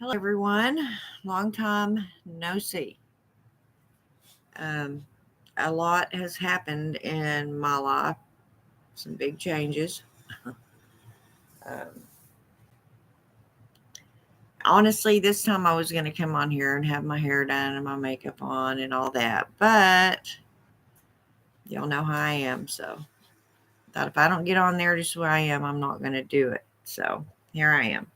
Hello, everyone. Long time no see. Um, a lot has happened in my life, some big changes. um, Honestly, this time I was going to come on here and have my hair done and my makeup on and all that, but y'all know how I am. So, thought if I don't get on there just where I am, I'm not going to do it. So, here I am.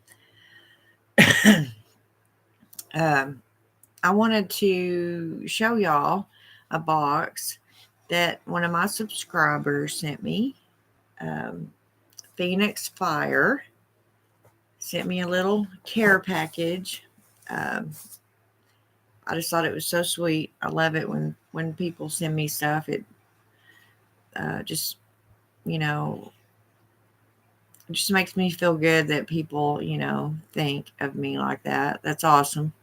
um, I wanted to show y'all a box that one of my subscribers sent me. Um, Phoenix Fire sent me a little care package. Um, I just thought it was so sweet. I love it when people send me stuff. It just you know it just makes me feel good that people think of me like that. That's awesome.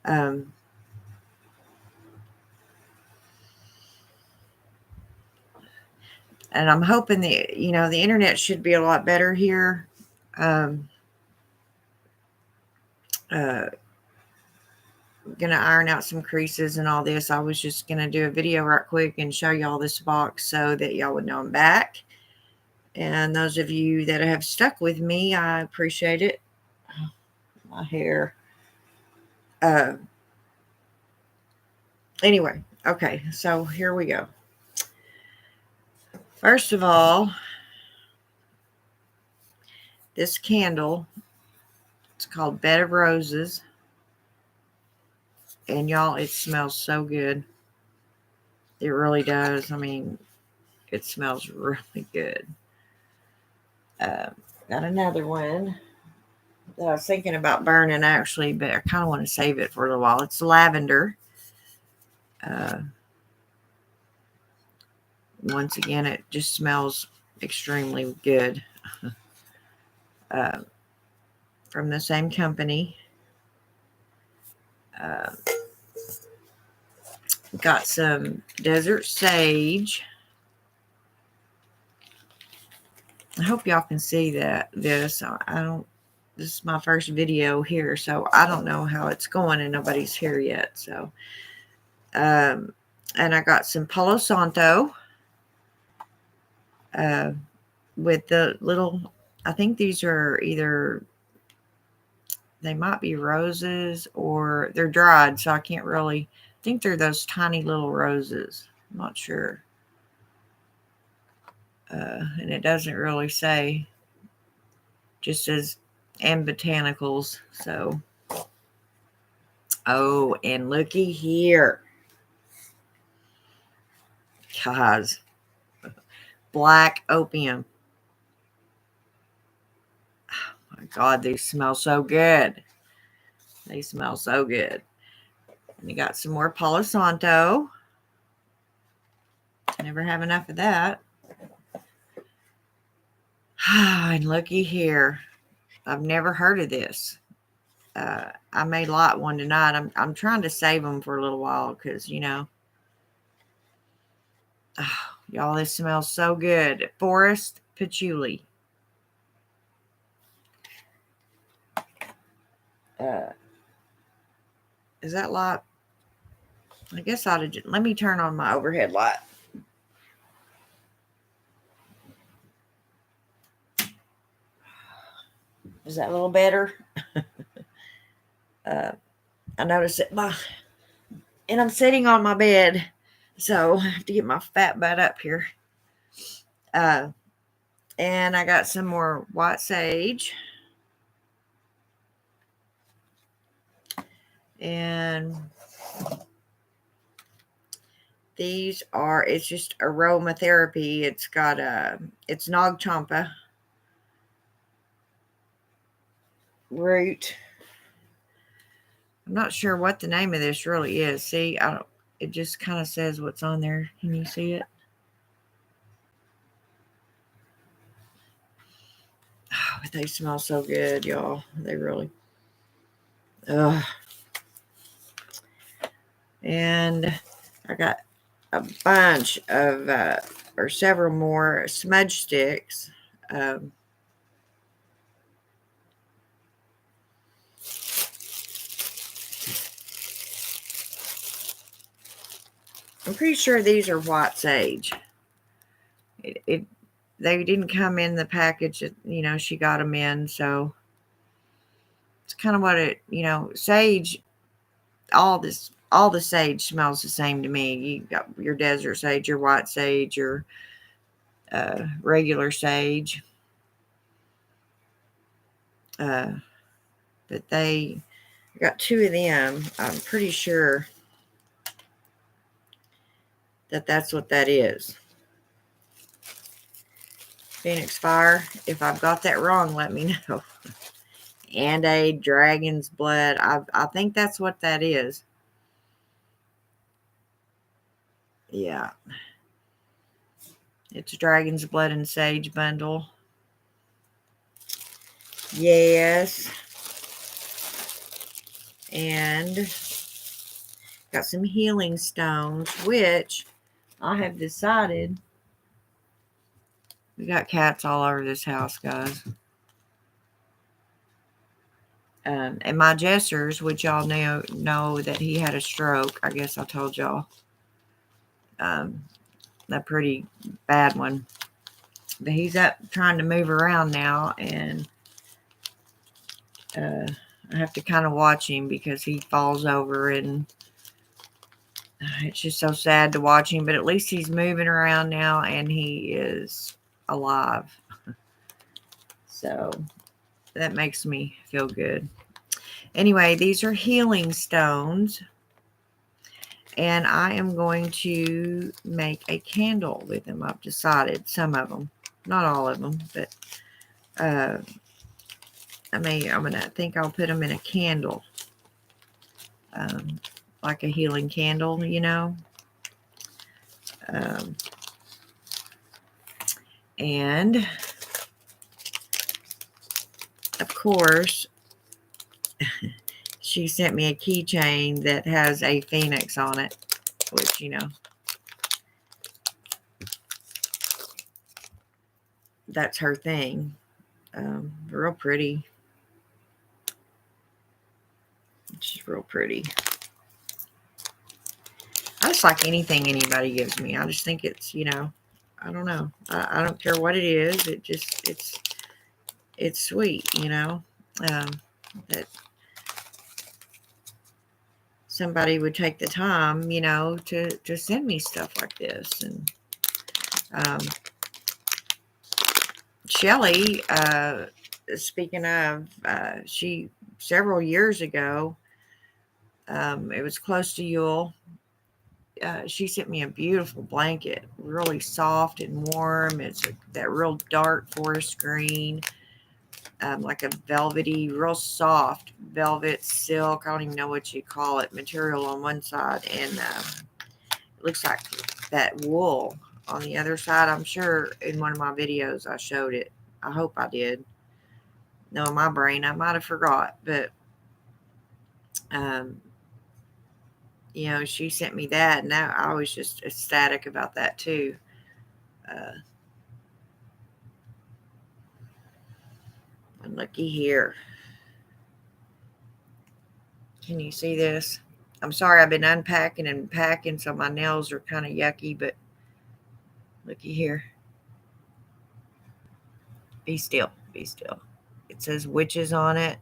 Um, and I'm hoping that the internet should be a lot better here. Um, uh, gonna iron out some creases and all this. I was just gonna do a video right quick and show y'all this box so that y'all would know I'm back. And those of you that have stuck with me, I appreciate it. My hair. Uh, anyway, okay, so here we go. First of all, this candle, it's called Bed of Roses. And y'all, it smells so good. It really does. I mean, it smells really good. Uh, Got another one that I was thinking about burning actually, but I kind of want to save it for a little while. It's lavender. Uh, Once again, it just smells extremely good. uh, from the same company. Uh, got some desert sage. I hope y'all can see this. I don't. This is my first video here, so I don't know how it's going, and nobody's here yet. So, and I got some Palo Santo. Uh, with the little. I think these are either. They might be roses or they're dried, so I can't really. I think they're those tiny little roses. I'm not sure. And it doesn't really say, just says and botanicals. So, oh, and looky here, guys, black opium. Oh my God, these smell so good. They smell so good. And you got some more Palo Santo. Never have enough of that. And looky here, I've never heard of this. I may light one tonight. I'm trying to save them for a little while because oh, y'all, this smells so good. Forest patchouli. Uh, is that light? I guess I ought to let me turn on my overhead light. Is that a little better? I noticed it and I'm sitting on my bed, so I have to get my fat butt up here. And I got some more white sage. And these are, it's just aromatherapy. It's got it's Nag Champa root. I'm not sure what the name of this really is. See, I don't, it just kind of says what's on there. Can you see it? Oh, they smell so good, y'all. They really. Ugh. And I got a bunch of, or several more smudge sticks. Um, I'm pretty sure these are white sage. They didn't come in the package that, she got them in, so it's kind of what sage, all the sage smells the same to me. You got your desert sage, your white sage, your regular sage. But I got 2 of them. I'm pretty sure that that's what that is. Phoenix Fire. If I've got that wrong, let me know. And a Dragon's Blood. I think that's what that is. Yeah. It's Dragon's Blood and Sage bundle. Yes. And got some healing stones, which I have decided. We got cats all over this house, guys. And my Jessers, which y'all know that he had a stroke. I guess I told y'all. A pretty bad one. But he's up trying to move around now, and I have to kind of watch him because he falls over, and it's just so sad to watch him. But at least he's moving around now, and he is alive. So that makes me feel good. Anyway, these are healing stones. And I am going to make a candle with them. I've decided, some of them. Not all of them, but I think I'll put them in a candle. Like a healing candle, and of course, she sent me a keychain that has a phoenix on it, which, that's her thing. Real pretty. She's real pretty. I just like anything anybody gives me. I just think it's, I don't know. I don't care what it is. It's sweet, that somebody would take the time, to send me stuff like this. And Shelly, speaking of, she, several years ago, it was close to Yule. She sent me a beautiful blanket, really soft and warm. It's that real dark forest green, like a velvety, real soft velvet silk. I don't even know what you call it, material on one side, and it looks like that wool on the other side. I'm sure in one of my videos I showed it. I hope I did. No, in my brain I might have forgot, but she sent me that, and I was just ecstatic about that too. And looky here. Can you see this? I'm sorry, I've been unpacking and packing, so my nails are kind of yucky, but looky here. Be still. Be still. It says witches on it.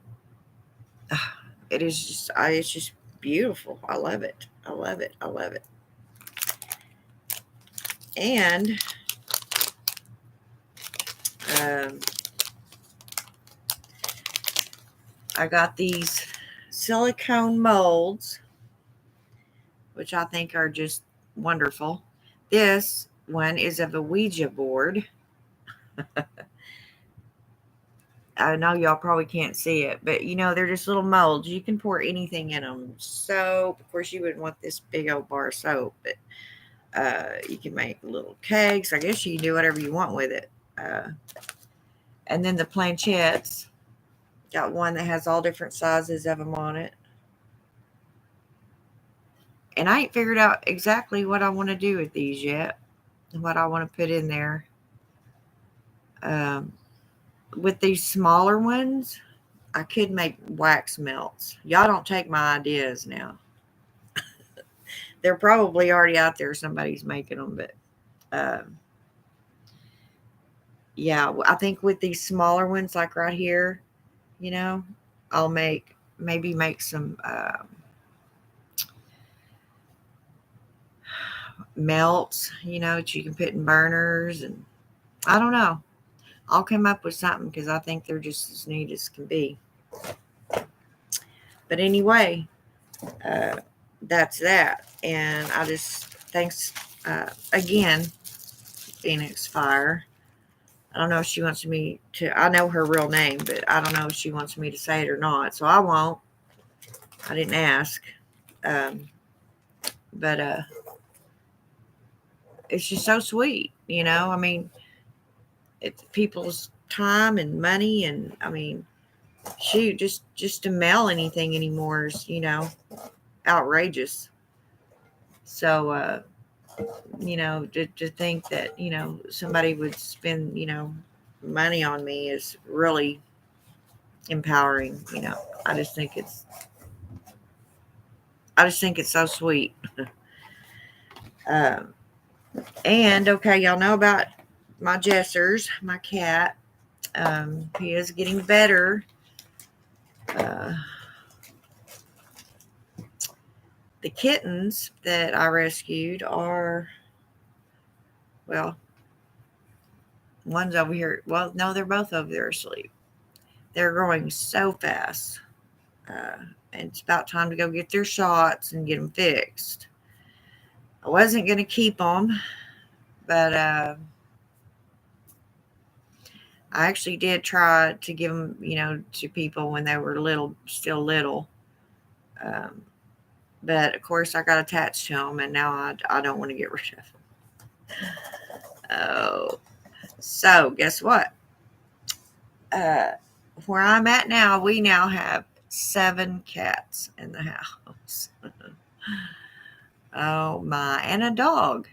It is just, it's just beautiful. I love it. I love it. I love it. And I got these silicone molds, which I think are just wonderful. This one is of a Ouija board. I know y'all probably can't see it, but they're just little molds. You can pour anything in them. Soap, of course, you wouldn't want this big old bar of soap, but you can make little cakes. I guess you can do whatever you want with it. And then the planchettes, got one that has all different sizes of them on it. And I ain't figured out exactly what I want to do with these yet, what I want to put in there. With these smaller ones, I could make wax melts. Y'all don't take my ideas now. they're probably already out there. Somebody's making them, but yeah, I think with these smaller ones, like right here, you know, I'll maybe make some melts, that you can put in burners, and I don't know. I'll come up with something because I think they're just as neat as can be. But anyway, uh, that's that. And I just thanks again, Phoenix Fire. I don't know if she wants me to. I know her real name, but I don't know if she wants me to say it or not. So I won't. I didn't ask. Um, but it's just so sweet, I mean, it's people's time and money, and I mean, shoot, just to mail anything anymore is, outrageous. So to think that, somebody would spend, money on me is really empowering. I just think it's so sweet. um, and okay, y'all know about my Jessers, my cat. He is getting better. Uh, the kittens that I rescued are, well, one's over here. Well, no, they're both over there asleep. They're growing so fast. And it's about time to go get their shots and get them fixed. I wasn't going to keep them, but I actually did try to give them, to people when they were still little. Um, but of course, I got attached to them, and now I don't want to get rid of them. Oh, so guess what? Where I'm at now, we now have 7 cats in the house. Oh my, and a dog.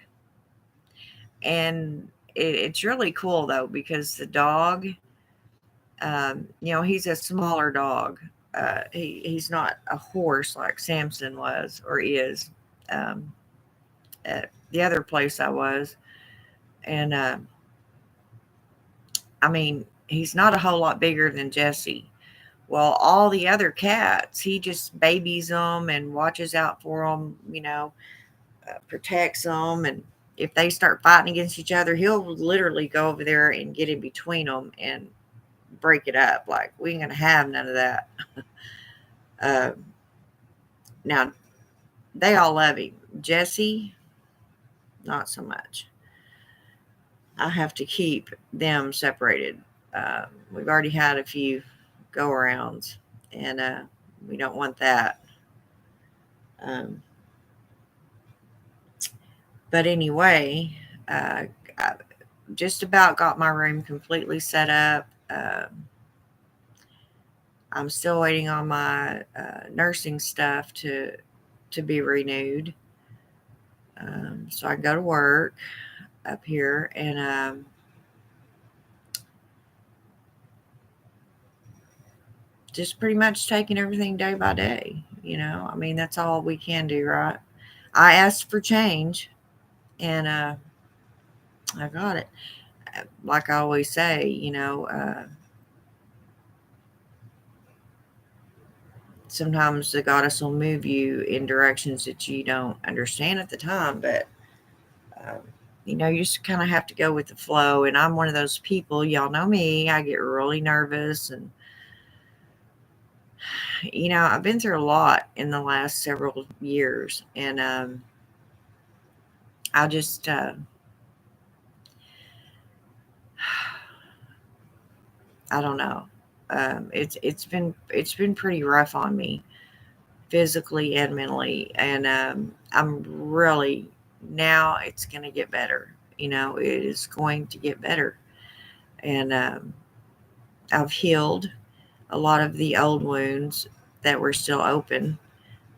And it's really cool though, because the dog, he's a smaller dog. He's not a horse like Samson was or is, um, at the other place I was. And I mean, he's not a whole lot bigger than Jesse. Well, all the other cats, he just babies them and watches out for them, protects them. And if they start fighting against each other, he'll literally go over there and get in between them and break it up. Like, we ain't going to have none of that. Um, Now, they all love him. Jesse, not so much. I have to keep them separated. We've already had a few go arounds, and we don't want that. Um, but anyway, I just about got my room completely set up. I'm still waiting on my nursing stuff to be renewed, so I can go to work up here, and just pretty much taking everything day by day. I mean, that's all we can do, right? I asked for change, and I got it. Like I always say, sometimes the goddess will move you in directions that you don't understand at the time, but um, you just kind of have to go with the flow. And I'm one of those people, y'all know me, I get really nervous. And I've been through a lot in the last several years, and I just I don't know. It's been pretty rough on me, physically and mentally, and I'm really, now it's going to get better. It is going to get better, and I've healed a lot of the old wounds that were still open.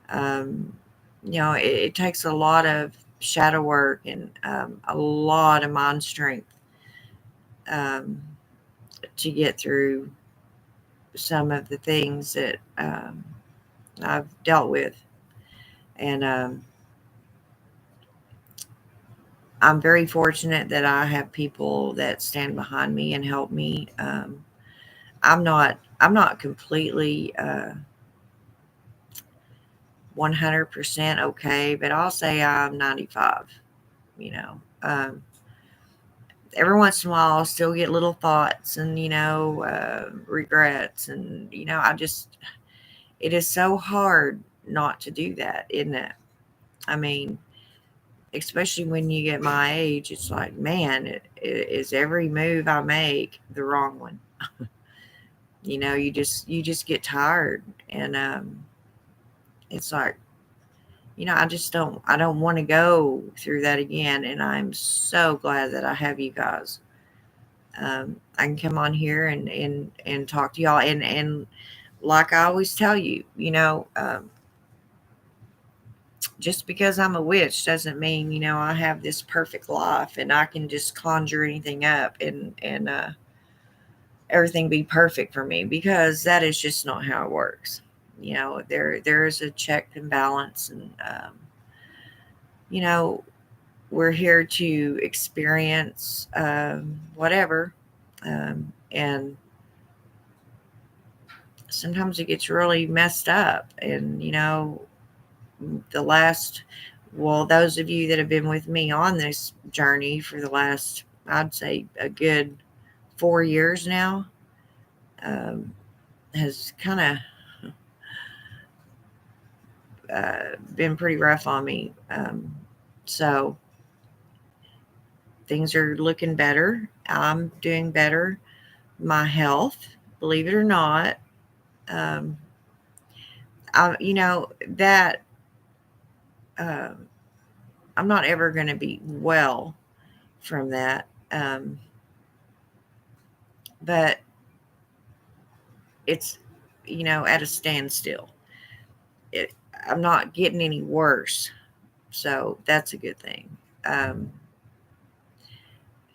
Um, it takes a lot of shadow work and a lot of mind strength um, to get through some of the things that I've dealt with. And I'm very fortunate that I have people that stand behind me and help me. I'm not completely 100% okay, but I'll say I'm 95. You know, every once in a while I'll still get little thoughts and regrets, and it is so hard not to do that, isn't it? I mean, especially when you get my age, it's like, man, is every move I make the wrong one? You just get tired, and it's like, I don't want to go through that again. And I'm so glad that I have you guys. I can come on here and talk to y'all, and like I always tell you, just because I'm a witch doesn't mean I have this perfect life and I can just conjure anything up and everything be perfect for me, because that is just not how it works. There is a check and balance, and you know we're here to experience whatever, and sometimes it gets really messed up. And the last well, those of you that have been with me on this journey for the last, I'd say, a good 4 years now, um, has kind of been pretty rough on me. So things are looking better. I'm doing better. My health, believe it or not, um, that um, I'm not ever going to be well from that. But it's, at a standstill. It, I'm not getting any worse. So that's a good thing. Um,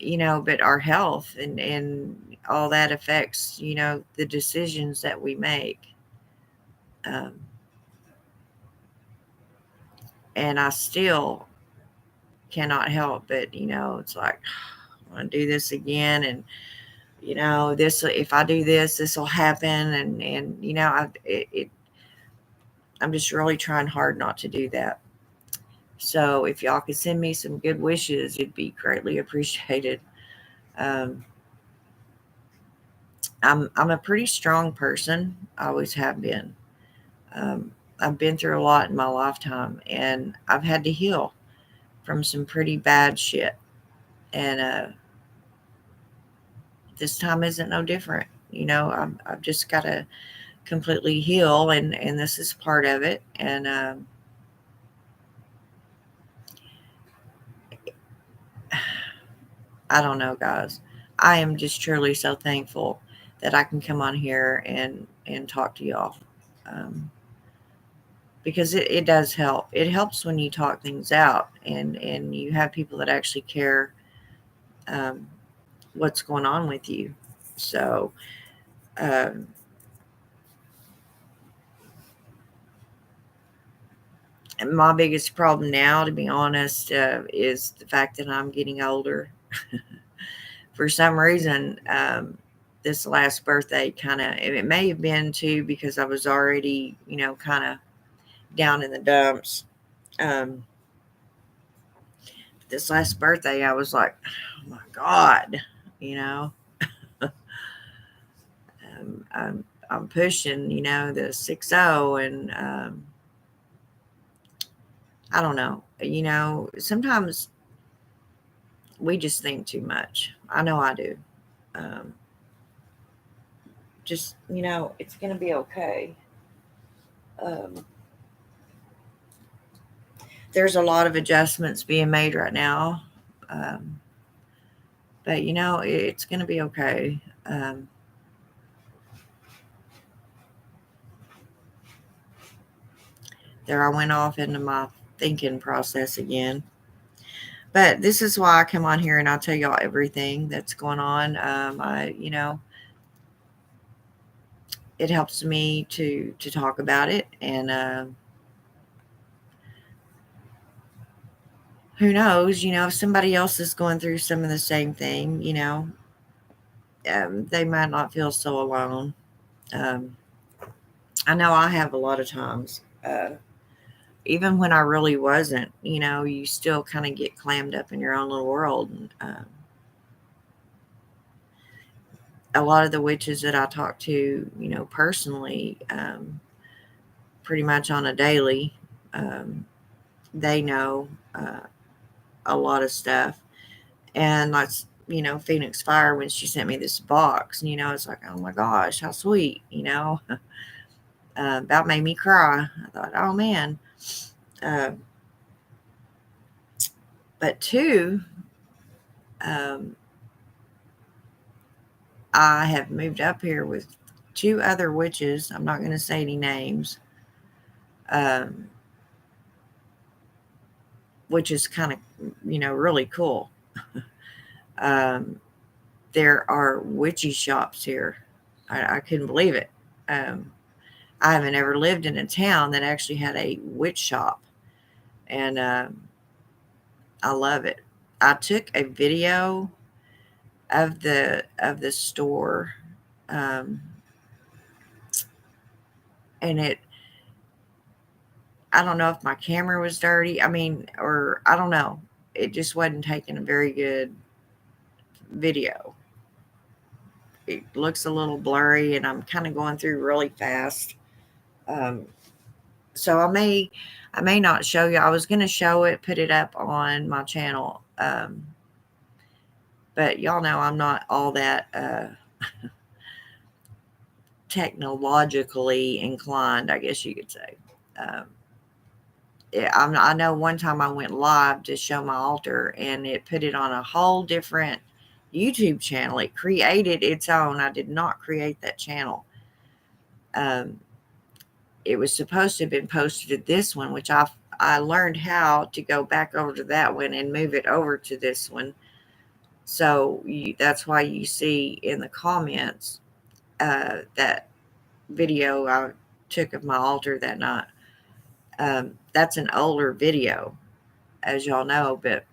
but our health and all that affects, the decisions that we make. Um, and I still cannot help but, it's like, I want to do this again. And, this, if I do this, this will happen. And, I'm just really trying hard not to do that. So if y'all could send me some good wishes, it'd be greatly appreciated. Um, I'm a pretty strong person. I always have been. Um, I've been through a lot in my lifetime, and I've had to heal from some pretty bad shit. And this time isn't no different. I've just got to completely heal, and this is part of it. And I don't know, guys. I am just truly so thankful that I can come on here and talk to y'all. Um, because it does help. It helps when you talk things out, and you have people that actually care um, what's going on with you. So, um, and my biggest problem now, to be honest, is the fact that I'm getting older. For some reason, this last birthday it may have been too because I was already, kind of down in the dumps. Um, this last birthday, I was like, oh my God, you know, I'm pushing, the 6-0, and I don't know, sometimes we just think too much. I know I do. Um, just, it's going to be okay. Um, there's a lot of adjustments being made right now. Um, but, it's going to be okay. There, I went off into my thinking process again. But this is why I come on here and I'll tell y'all everything that's going on. It helps me to talk about it, and who knows, if somebody else is going through some of the same thing, they might not feel so alone. Um, I know I have a lot of times, even when I really wasn't, you still kind of get clammed up in your own little world. And, a lot of the witches that I talk to, personally, pretty much on a daily, they know a lot of stuff. And like, Phoenix Fire, when she sent me this box, it's like, oh my gosh, how sweet, about made me cry. I thought, oh man. Uh, but two, um, I have moved up here with two other witches. I'm not going to say any names, um, which is kind of, really cool. um, there are witchy shops here. I couldn't believe it. I haven't ever lived in a town that actually had a witch shop, and I love it. I took a video of the store, um, and I don't know if my camera was dirty. I mean, or I don't know. It just wasn't taking a very good video. It looks a little blurry, and I'm kind of going through really fast. Um, so I may not show you. I was going to show it, put it up on my channel, but y'all know I'm not all that technologically inclined, I guess you could say. Um, I know one time I went live to show my altar, and it put it on a whole different YouTube channel. It created its own. I did not create that channel. It was supposed to have been posted to this one, which I learned how to go back over to that one and move it over to this one. So that's why you see in the comments that video I took of my altar that night. That's an older video, as y'all know, but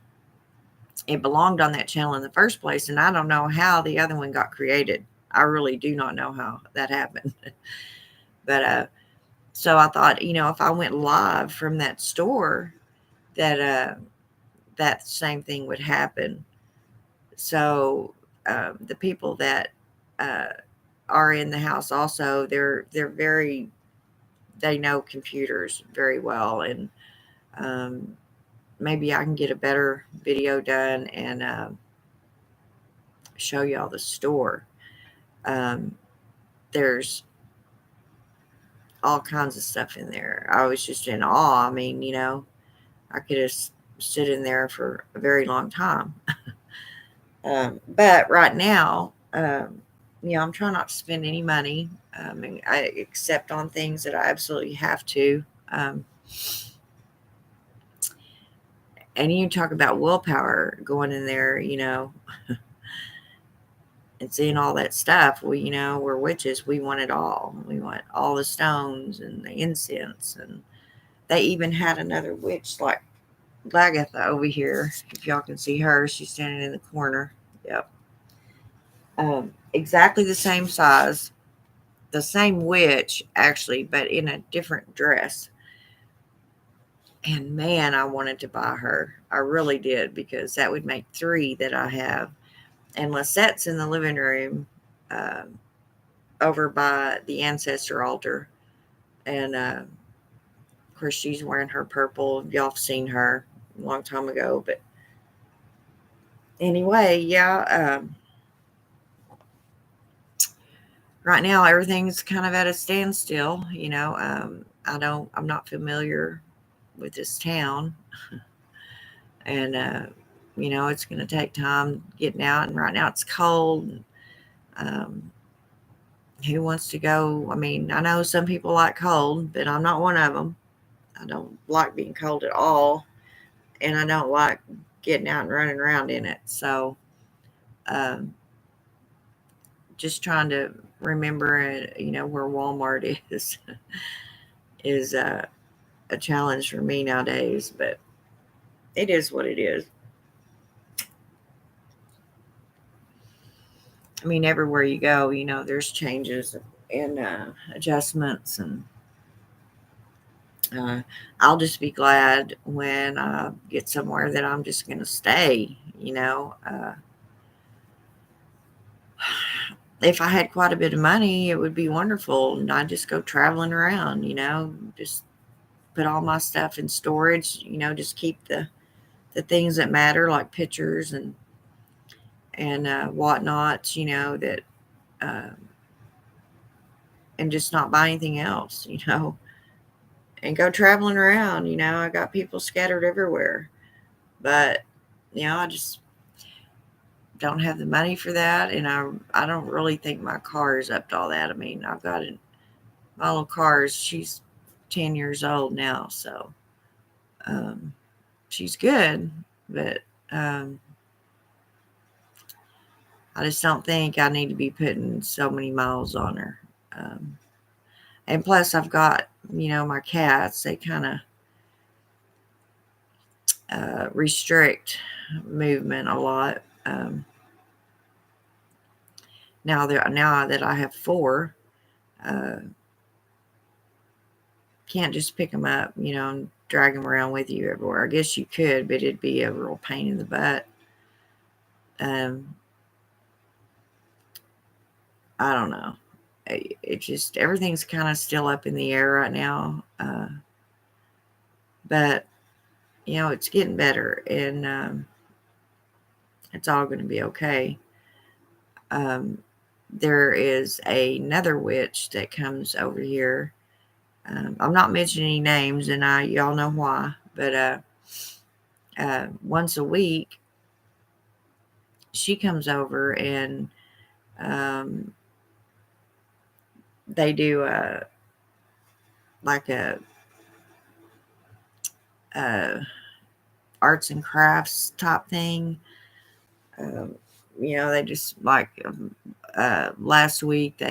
it belonged on that channel in the first place, and I don't know how the other one got created. I really do not know how that happened. But so I thought, if I went live from that store, that that same thing would happen. So the people that uh, are in the house also, they know computers very well, and maybe I can get a better video done and show y'all the store. There's all kinds of stuff in there. I was just in awe. I mean, I could have stood in there for a very long time. But right now, I'm trying not to spend any money, except on things that I absolutely have to. And you talk about willpower going in there, and seeing all that stuff. We're witches. We want it all. We want all the stones and the incense. And they even had another witch like Lagatha over here. If y'all can see her, she's standing in the corner. Yep. Exactly the same size, the same witch actually, but in a different dress. And man, I wanted to buy her. I really did, because that would make 3 that I have. And Lisette's in the living room over by the ancestor altar. And of course, she's wearing her purple. Y'all have seen her a long time ago. But anyway, yeah. Right now, everything's kind of at a standstill. I'm not familiar with this town. And, it's going to take time getting out. And right now it's cold. Who wants to go? I mean, I know some people like cold, but I'm not one of them. I don't like being cold at all. And I don't like getting out and running around in it. So, just trying to remember, where Walmart is, is a challenge for me nowadays. But it is what it is. I mean, everywhere you go, there's changes and adjustments, and I'll just be glad when I get somewhere that I'm just going to stay. If I had quite a bit of money, it would be wonderful, and I'd just go traveling around. Just put all my stuff in storage. Just keep the things that matter, like pictures and whatnot. That uh, and just not buy anything else. And go traveling around. I got people scattered everywhere, but I just don't have the money for that, and I don't really think my car is up to all that. I mean, I've got my little car. She's 10 years old now, so um, she's good, but um, I just don't think I need to be putting so many miles on her. And plus, I've got my cats. They kind of restrict movement a lot. Now that I have 4, can't just pick them up, and drag them around with you everywhere. I guess you could, but it'd be a real pain in the butt. I don't know. It just, everything's kind of still up in the air right now. But it's getting better, and it's all going to be okay. There is another witch that comes over here. I'm not mentioning any names, and y'all know why. But once a week, she comes over, and they do like a arts and crafts type thing. They just like last week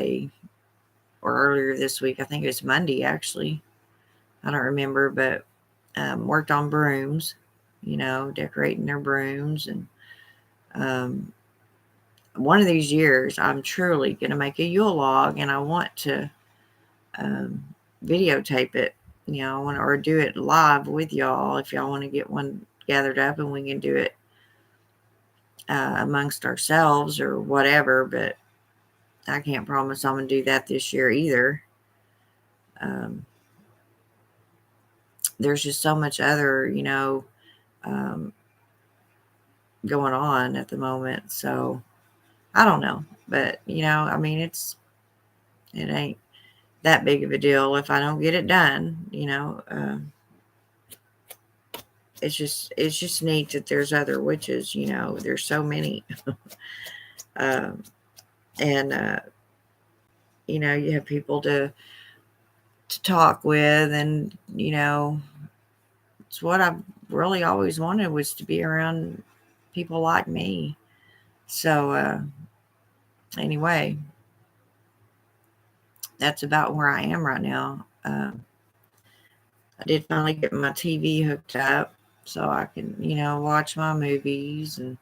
or earlier this week, I think it was Monday actually. I don't remember, but worked on brooms, decorating their brooms. And one of these years, I'm truly going to make a Yule log, and I want to videotape it. I want to, or do it live with y'all if y'all want to get one gathered up, and we can do it amongst ourselves or whatever. But I can't promise I'm going to do that this year either. There's just so much other, going on at the moment. So I don't know, but I mean, it ain't that big of a deal if I don't get it done. It's just neat that there's other witches. There's so many, and you have people to talk with, and it's what I've really always wanted, was to be around people like me. So anyway, that's about where I am right now. I did finally get my TV hooked up so I can, watch my movies, and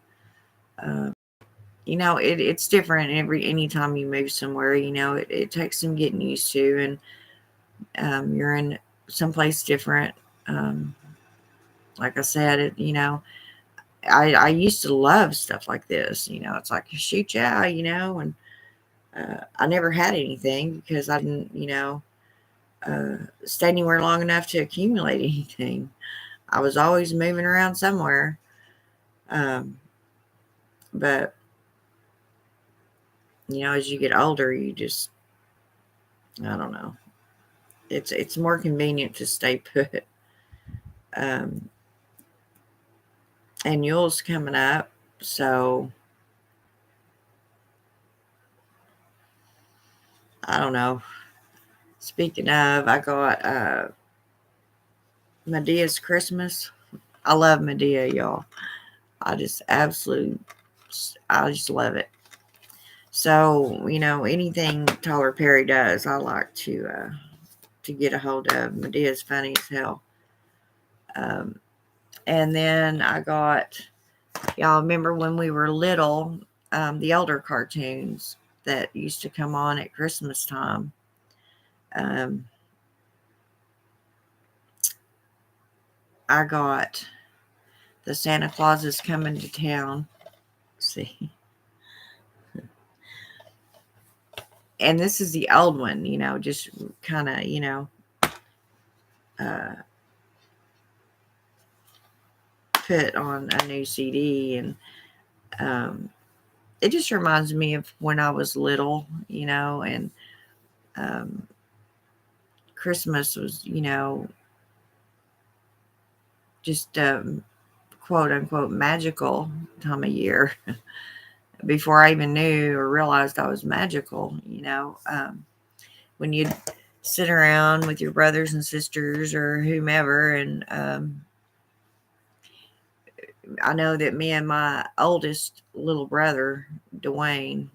it's different anytime you move somewhere. It takes some getting used to, and you're in someplace different. Like I said, I used to love stuff like this. It's like, shoot, yeah, and I never had anything because I didn't, stay anywhere long enough to accumulate anything. I was always moving around somewhere. But as you get older, you just, I don't know. It's more convenient to stay put. And Yule's coming up, so I don't know. Speaking of, I got Medea's Christmas. I love Medea, y'all. I just love it. So, anything Tyler Perry does, I like to get a hold of. Medea's funny as hell. And then I got, y'all remember when we were little, the older cartoons that used to come on at Christmas time. I got the Santa Claus is Coming to Town. See, and this is the old one, just kind of, uh, put on a new CD, and it just reminds me of when I was little, and Christmas was, just quote unquote magical time of year. Before I even knew or realized I was magical, when you'd sit around with your brothers and sisters or whomever, and I know that me and my oldest little brother, Dwayne,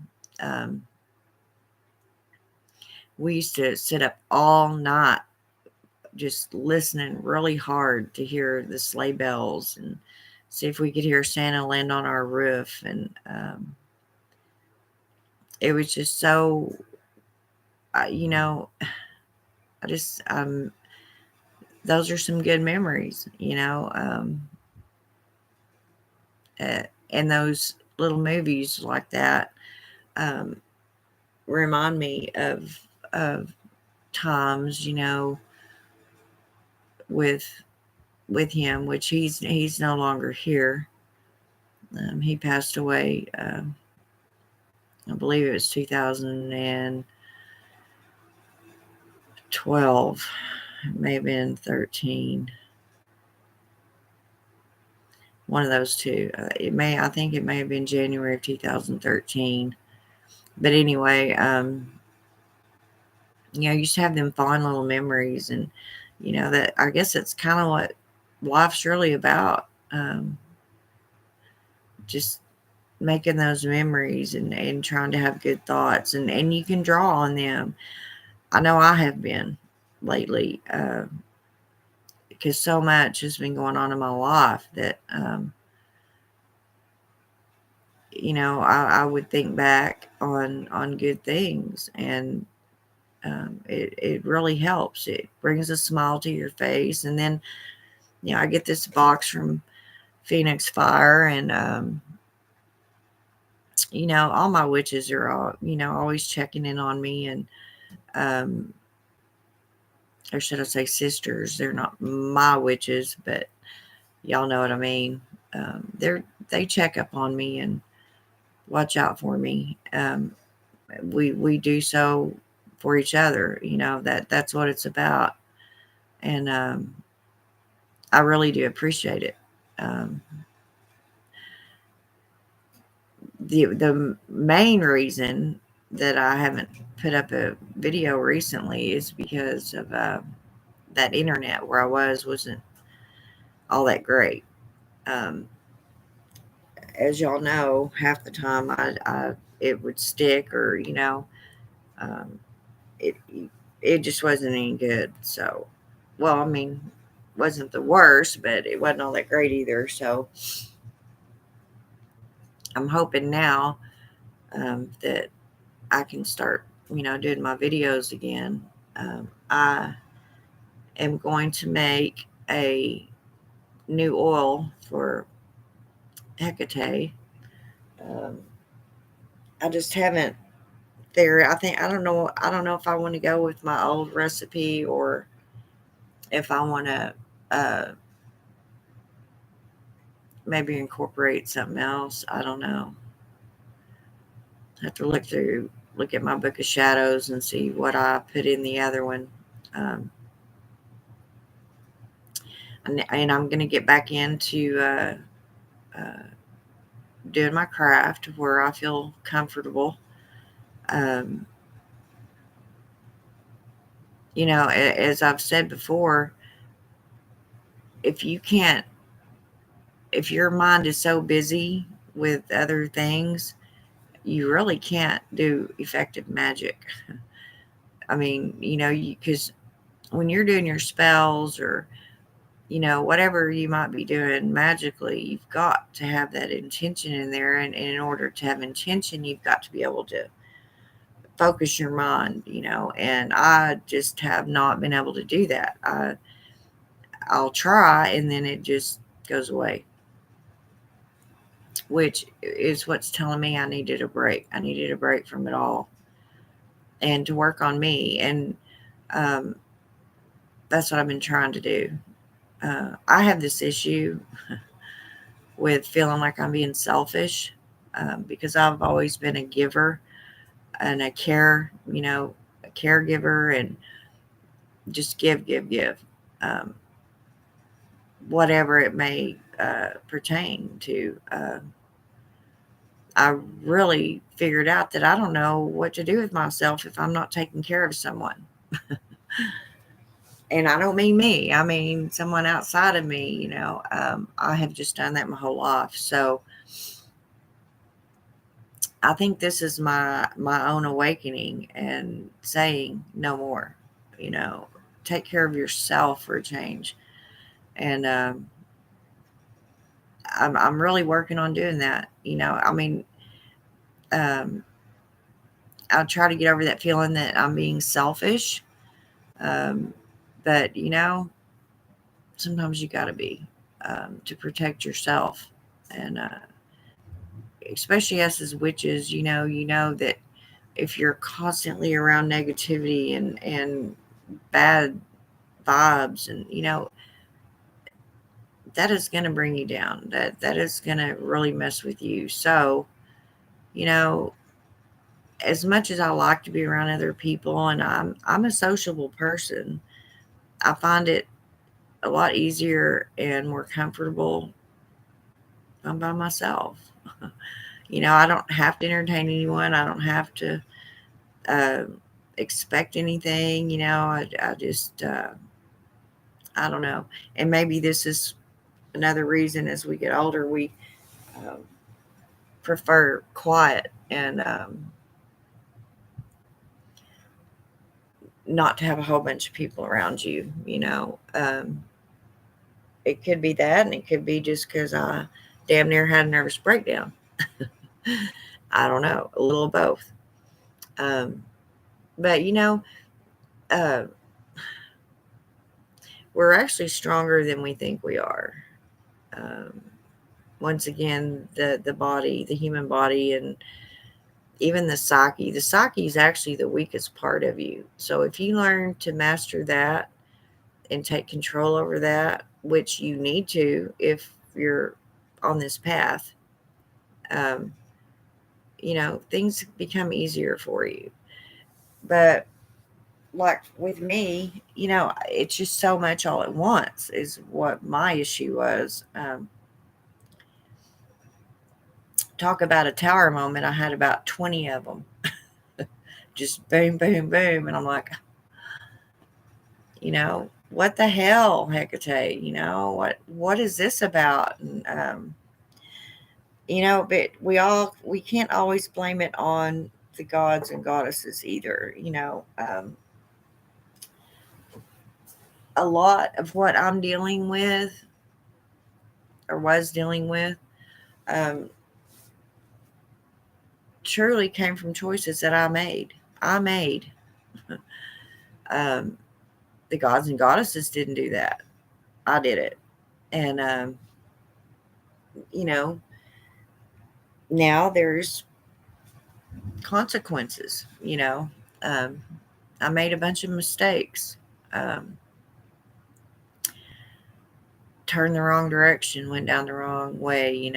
we used to sit up all night just listening really hard to hear the sleigh bells and see if we could hear Santa land on our roof. And it was just so, I just, those are some good memories, and those little movies like that remind me of times, with him, which he's no longer here. He passed away. I believe it was 2012. It may have been 13. One of those two. I think it may have been January of 2013. But anyway, you just have them fond little memories, and that I guess it's kind of what life's really about. Just making those memories and trying to have good thoughts, and you can draw on them. I know I have been lately, because so much has been going on in my life that I would think back on good things, and it really helps. It brings a smile to your face. And then I get this box from Phoenix Fire, and all my witches are all always checking in on me, and or should I say sisters. They're not my witches, but y'all know what I mean. They check up on me and watch out for me. We do so for each other. That's what it's about, and I really do appreciate it. The main reason that I haven't put up a video recently is because of that internet where I wasn't all that great. As y'all know, half the time it would stick, or um, it it just wasn't any good. So, well, I mean, wasn't the worst, but it wasn't all that great either. So, I'm hoping now that I can start, doing my videos again. I am going to make a new oil for Hecate. Um, I just haven't there. I don't know. I don't know if I want to go with my old recipe, or if I want to uh, maybe incorporate something else. I don't know. I have to look at my book of shadows and see what I put in the other one. Um, and I'm going to get back into uh, doing my craft where I feel comfortable. Um, as I've said before, if you can't, if your mind is so busy with other things, you really can't do effective magic. I mean, because when you're doing your spells, or whatever you might be doing magically, you've got to have that intention in there. And in order to have intention, you've got to be able to focus your mind, and I just have not been able to do that. I'll try and then it just goes away, which is what's telling me I needed a break. I needed a break from it all and to work on me. And that's what I've been trying to do. I have this issue with feeling like I'm being selfish because I've always been a giver and a caregiver, and just give, whatever it may pertain to. I really figured out that I don't know what to do with myself if I'm not taking care of someone. And I don't mean me. I mean someone outside of me. I have just done that my whole life. So I think this is my own awakening and saying no more. Take care of yourself for a change. And I'm really working on doing that. Um, I'll try to get over that feeling that I'm being selfish. But sometimes you got to be to protect yourself, and especially us as witches. That if you're constantly around negativity and bad vibes, and that is going to bring you down. That is going to really mess with you. So, as much as I like to be around other people, and I'm a sociable person, I find it a lot easier and more comfortable if I'm by myself. I don't have to entertain anyone. I don't have to uh, expect anything. I just, I don't know. And maybe this is another reason as we get older, we um, prefer quiet and not to have a whole bunch of people around you. It could be that, and it could be just because I damn near had a nervous breakdown. I don't know, a little of both. Um, but uh, we're actually stronger than we think we are. Um, Once again, the body, the human body, and even the psyche. The psyche is actually the weakest part of you. So if you learn to master that and take control over that, which you need to if you're on this path, um, things become easier for you. But like with me, it's just so much all at once is what my issue was. Talk about a tower moment. I had about 20 of them. Just boom, boom, boom. And I'm like, what the hell, Hecate? What is this about? And but we can't always blame it on the gods and goddesses either. A lot of what I'm dealing with or was dealing with um, truly came from choices that I made. I made. um, the gods and goddesses didn't do that. I did it. And, you know, now there's consequences, I made a bunch of mistakes, um, turned the wrong direction, went down the wrong way,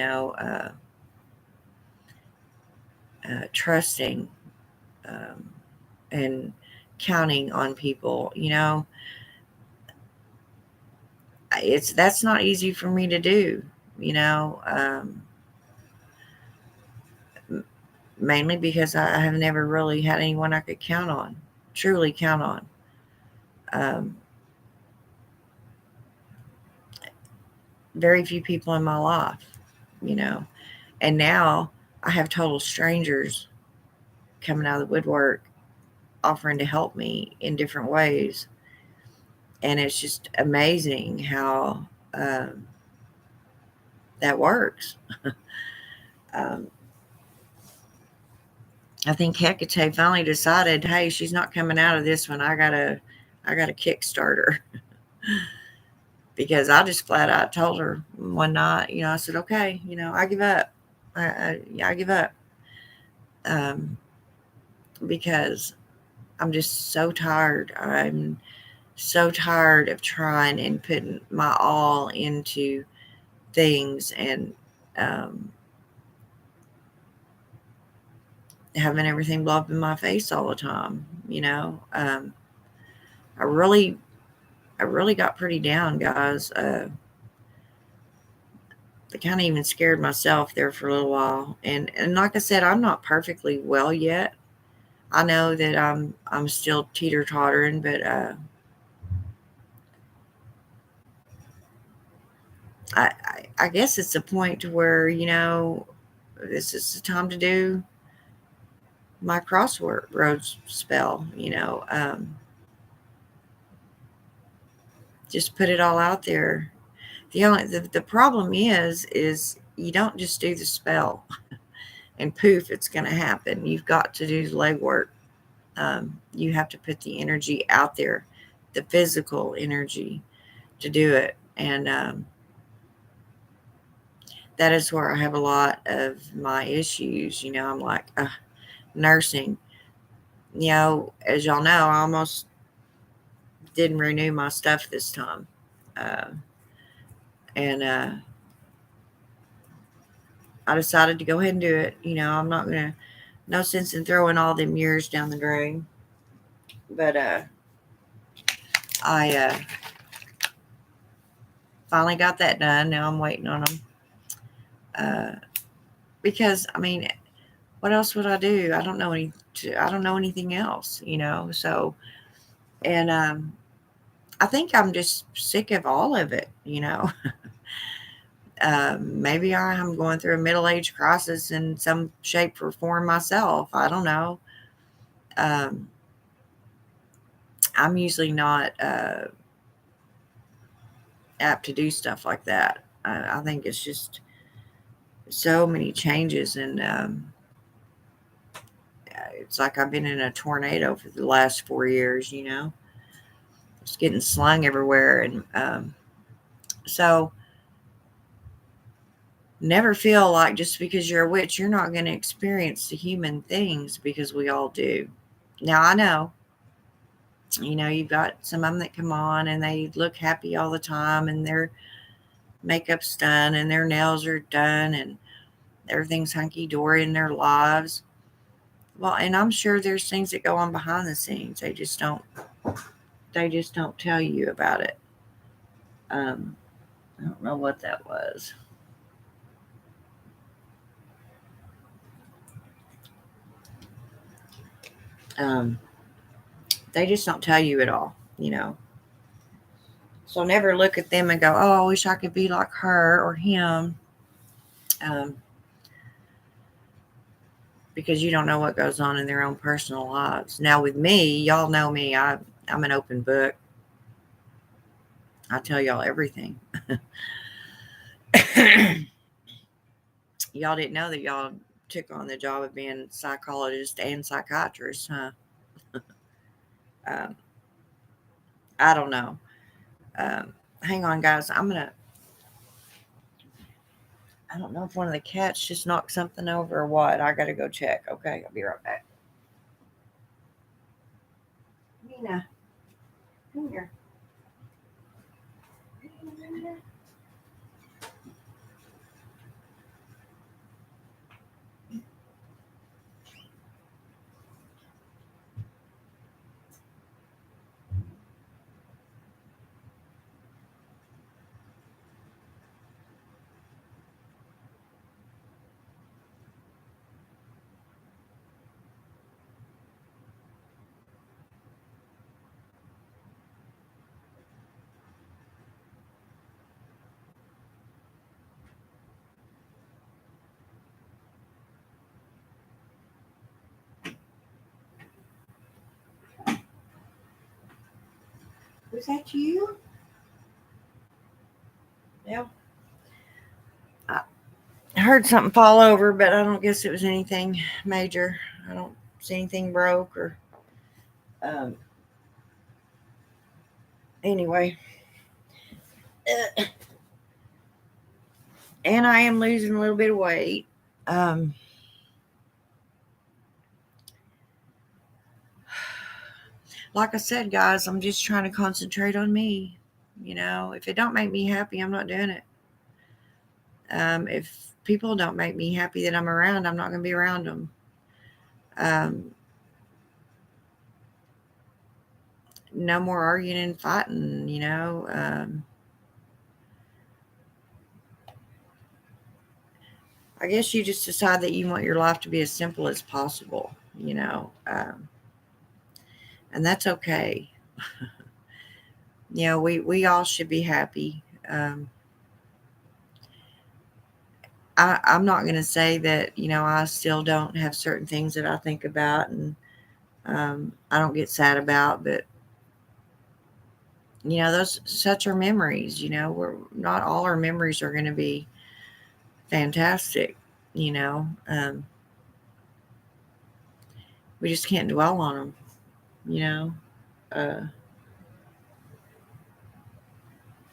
trusting um, and counting on people, that's not easy for me to do, mainly because I have never really had anyone I could count on, truly count on. Um, Very few people in my life, you know, and now I have total strangers coming out of the woodwork offering to help me in different ways. And it's just amazing how that works. um, I think Hecate finally decided, hey, she's not coming out of this one. I gotta kickstart her. Because I just flat out told her one night, I said, okay, I give up. I give up. Um, because I'm just so tired. I'm so tired of trying and putting my all into things and um, having everything blow up in my face all the time. I really, I really got pretty down, guys. I kind of even scared myself there for a little while. And like I said, I'm not perfectly well yet. I know that I'm still teeter tottering, but I guess it's a point to where this is the time to do my crossroads spell. Just put it all out there. The problem is you don't just do the spell and poof, it's going to happen. You've got to do the legwork. You have to put the energy out there, the physical energy to do it. And that is where I have a lot of my issues. I'm like, nursing. As y'all know, I almost didn't renew my stuff this time. Uh, and I decided to go ahead and do it. I'm not going to, no sense in throwing all them years down the drain. But I finally got that done. Now I'm waiting on them. Because, I mean, what else would I do? I don't know I don't know anything else, So, and I think I'm just sick of all of it. Maybe I'm going through a middle age crisis in some shape or form myself. I don't know. Um, I'm usually not apt to do stuff like that. I think it's just so many changes, and it's like I've been in a tornado for the last 4 years. It's getting slung everywhere, and so never feel like just because you're a witch, you're not going to experience the human things, because we all do. Now, I know, you've got some of them that come on and they look happy all the time and their makeup's done and their nails are done and everything's hunky dory in their lives. Well, and I'm sure there's things that go on behind the scenes. They just don't tell you about it. I don't know what that was. Um, they just don't tell you at all. So never look at them and go, oh, I wish I could be like her or him. Um, because you don't know what goes on in their own personal lives. Now, with me, y'all know me. I'm an open book. I tell y'all everything. Y'all didn't know that y'all took on the job of being psychologist and psychiatrist, huh? Um, I don't know. Hang on, guys. I don't know if one of the cats just knocked something over or what. I got to go check. Okay, I'll be right back. Nina, come here. Was that you? Yeah. I heard something fall over, but I don't guess it was anything major. I don't see anything broke or um, anyway. And I am losing a little bit of weight. Um, like I said, guys, I'm just trying to concentrate on me. If it don't make me happy, I'm not doing it. If people don't make me happy that I'm around, I'm not going to be around them. No more arguing and fighting. I guess you just decide that you want your life to be as simple as possible. And that's okay. We all should be happy. I'm not going to say that, I still don't have certain things that I think about and I don't get sad about, but, those such are memories. We're not all our memories are going to be fantastic, you know. We just can't dwell on them, you know. Uh,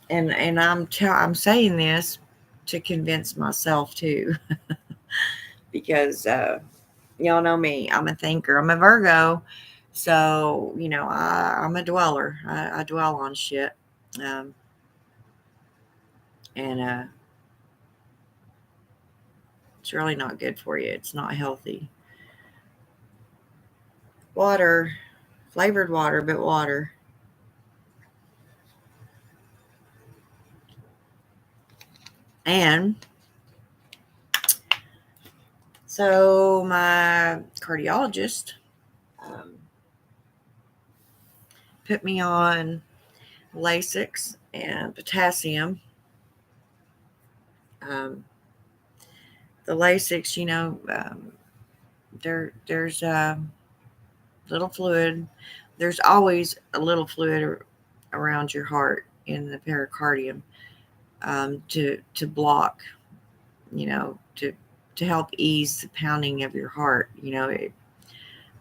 and I'm saying this to convince myself too, because y'all know me. I'm a thinker. I'm a Virgo, so I'm a dweller. I dwell on shit, um, and it's really not good for you. It's not healthy. Water, flavored water, but water. And so my cardiologist um, put me on Lasix and potassium. Um, the Lasix, there's little fluid. There's always a little fluid around your heart in the pericardium to block, to help ease the pounding of your heart. I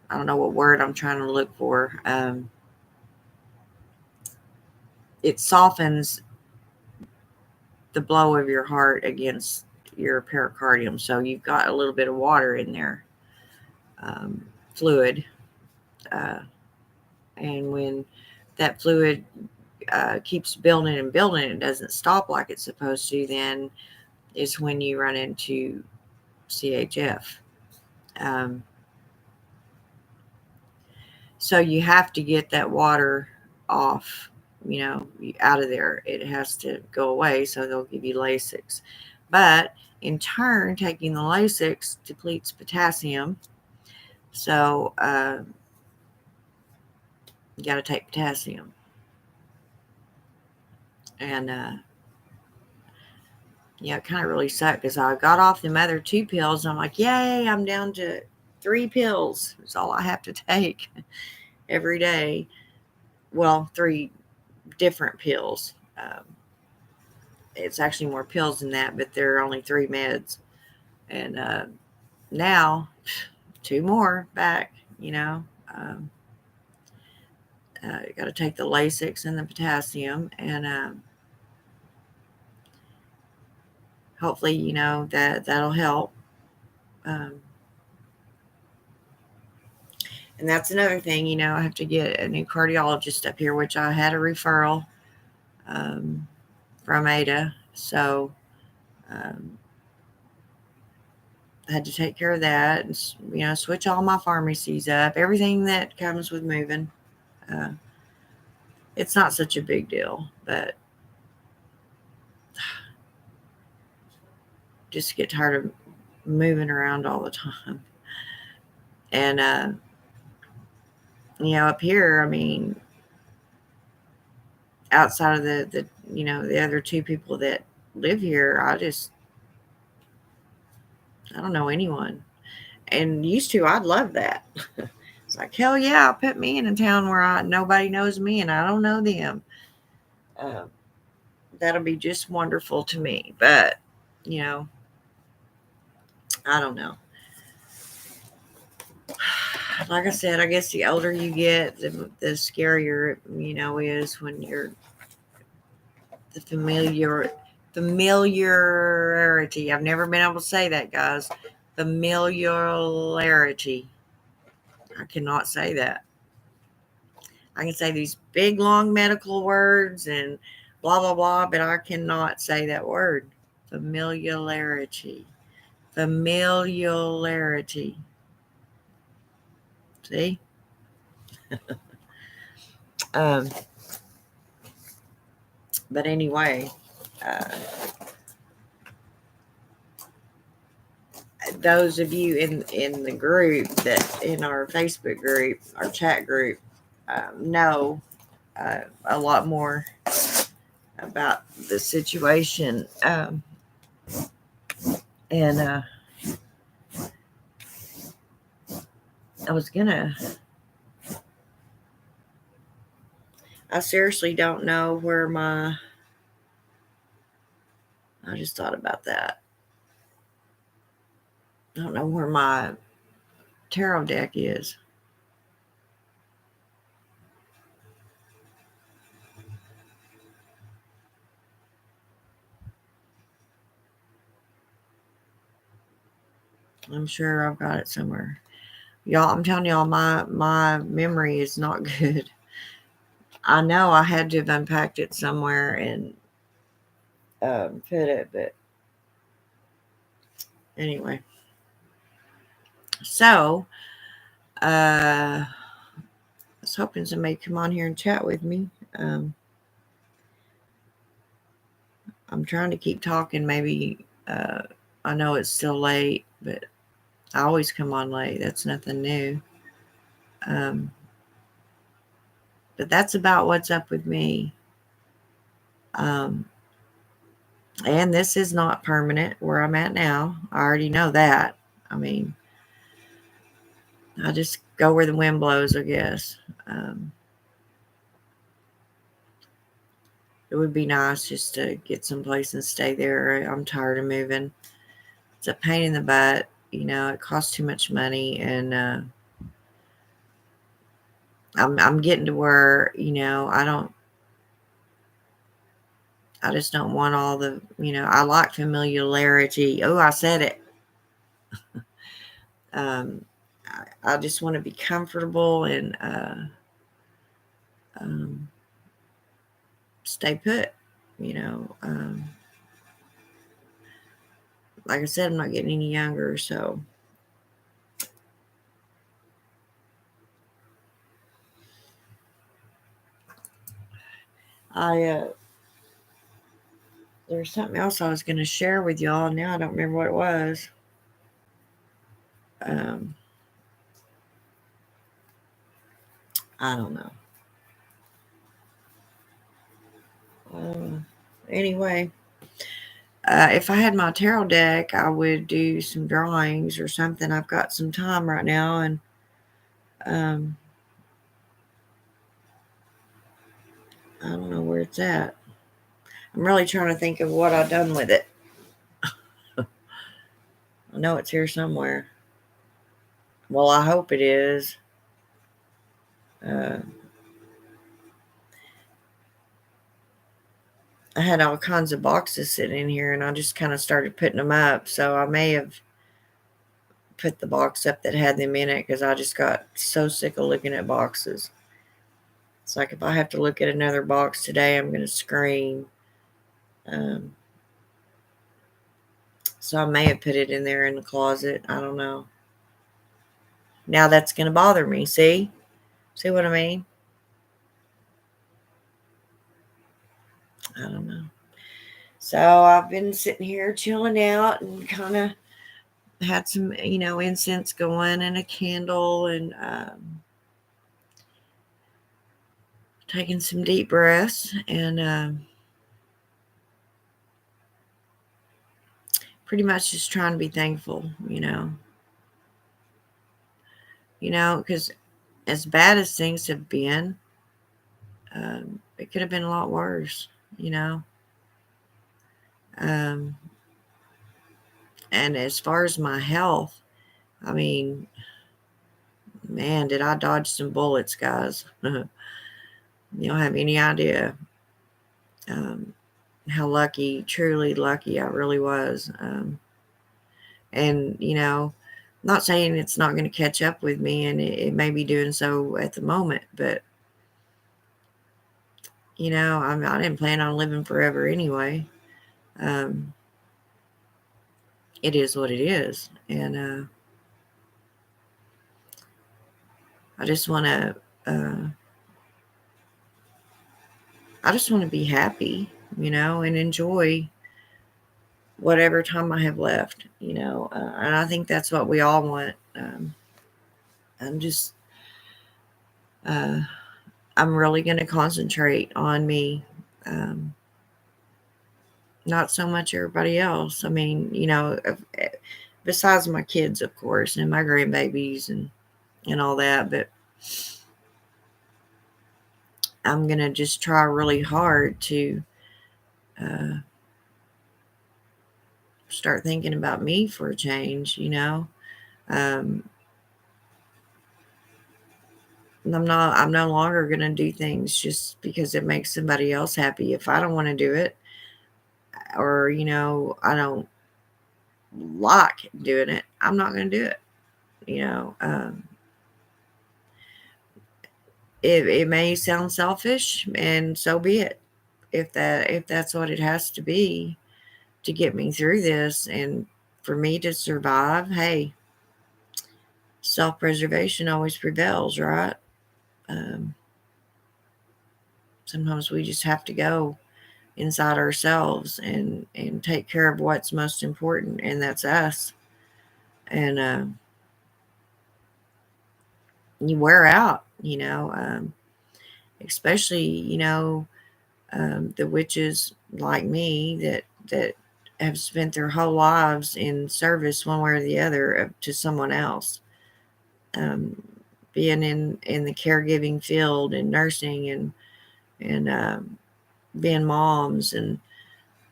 don't know what word I'm trying to look for. It softens the blow of your heart against your pericardium. So you've got a little bit of water in there, fluid. Uh, and when that fluid keeps building and building, it doesn't stop like it's supposed to, then is when you run into CHF. Um, so you have to get that water off, out of there. It has to go away. So they'll give you Lasix. But in turn, taking the Lasix depletes potassium. So you got to take potassium. And it kind of really sucked because I got off the other 2 pills. And I'm like, yay, I'm down to 3 pills. It's all I have to take every day. Well, 3 different pills. It's actually more pills than that, but there are only 3 meds. And now 2 more back, you got to take the Lasix and the potassium, and hopefully, that'll help. And that's another thing, I have to get a new cardiologist up here, which I had a referral from Ada. So I had to take care of that and, switch all my pharmacies up, everything that comes with moving. It's not such a big deal, but just get tired of moving around all the time. And, up here, I mean, outside of the other 2 people that live here, I don't know anyone. And used to, I'd love that. It's like, hell yeah, put me in a town where nobody knows me and I don't know them. that'll be just wonderful to me. But, I don't know. Like I said, I guess the older you get, the scarier, is when you're the familiarity. I've never been able to say that, guys. Familiarity. I cannot say that. I can say these big, long medical words and blah, blah, blah, but I cannot say that word. Familiarity. Familiarity. See? But anyway, those of you in the group, that in our Facebook group, our chat group, know a lot more about the situation. And I seriously don't know where I just thought about that. I don't know where my tarot deck is. I'm sure I've got it somewhere. Y'all, I'm telling y'all, my memory is not good. I know I had to have unpacked it somewhere and put it, but anyway. So, I was hoping somebody come on here and chat with me. I'm trying to keep talking. Maybe I know it's still late, but I always come on late. That's nothing new. But that's about what's up with me. And this is not permanent where I'm at now. I already know that. I mean, I just go where the wind blows, I guess. It would be nice just to get someplace and stay there. I'm tired of moving. It's a pain in the butt. It costs too much money, and I'm getting to where, I just don't want all the, I like familiarity. Oh, I said it. I just want to be comfortable and stay put, like I said, I'm not getting any younger, so there's something else I was going to share with y'all. Now I don't remember what it was. I don't know. Anyway, if I had my tarot deck, I would do some drawings or something. I've got some time right now, and I don't know where it's at. I'm really trying to think of what I've done with it. I know it's here somewhere. Well, I hope it is. I had all kinds of boxes sitting in here, and I just kind of started putting them up. So I may have put the box up that had them in it because I just got so sick of looking at boxes. It's like if I have to look at another box today, I'm going to scream. So I may have put it in there in the closet. I don't know. Now that's going to bother me. See what I mean? I don't know. So I've been sitting here chilling out and kind of had some, incense going and a candle, and taking some deep breaths, and pretty much just trying to be thankful, because as bad as things have been, it could have been a lot worse, you know. Um, and as far as my health, I mean, man, did I dodge some bullets, guys? You don't have any idea how lucky, truly lucky I really was. And, you know, not saying it's not going to catch up with me, and it may be doing so at the moment, but, you know, I didn't plan on living forever anyway. Um, it is what it is. And I just want to, I just want to be happy, you know, and enjoy whatever time I have left, you know, and I think that's what we all want. I'm just, uh, I'm really going to concentrate on me, um, not so much everybody else. I mean, you know, besides my kids, of course, and my grandbabies and all that, but I'm going to just try really hard to uh, start thinking about me for a change, you know. Um, I'm no longer going to do things just because it makes somebody else happy. If I don't want to do it, or, you know, I don't like doing it, I'm not going to do it. You know, it may sound selfish, and so be it. If that's what it has to be to get me through this and for me to survive, hey, self-preservation always prevails, right? Um, Sometimes we just have to go inside ourselves and take care of what's most important, and that's us. And you wear out, you know, especially, you know, the witches like me that have spent their whole lives in service one way or the other to someone else, um, being in the caregiving field and nursing and being moms, and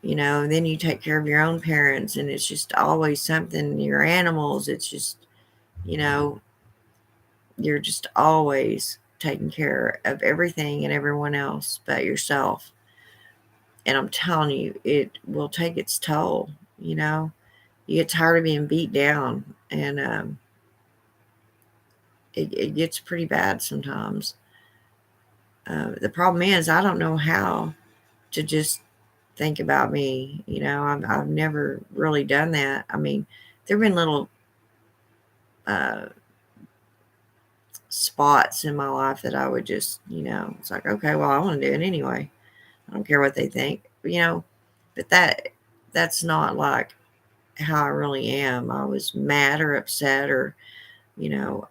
you know, then you take care of your own parents, and it's just always something. Your animals, it's just, you know, you're just always taking care of everything and everyone else but yourself. And I'm telling you, it will take its toll. You know, you get tired of being beat down, and it gets pretty bad sometimes. The problem is, I don't know how to just think about me. You know, I've never really done that. I mean, there've been little uh, spots in my life that I would just, you know, it's like, okay, well, I want to do it anyway. I don't care what they think, you know. But that's not like how I really am. I was mad or upset, or you know,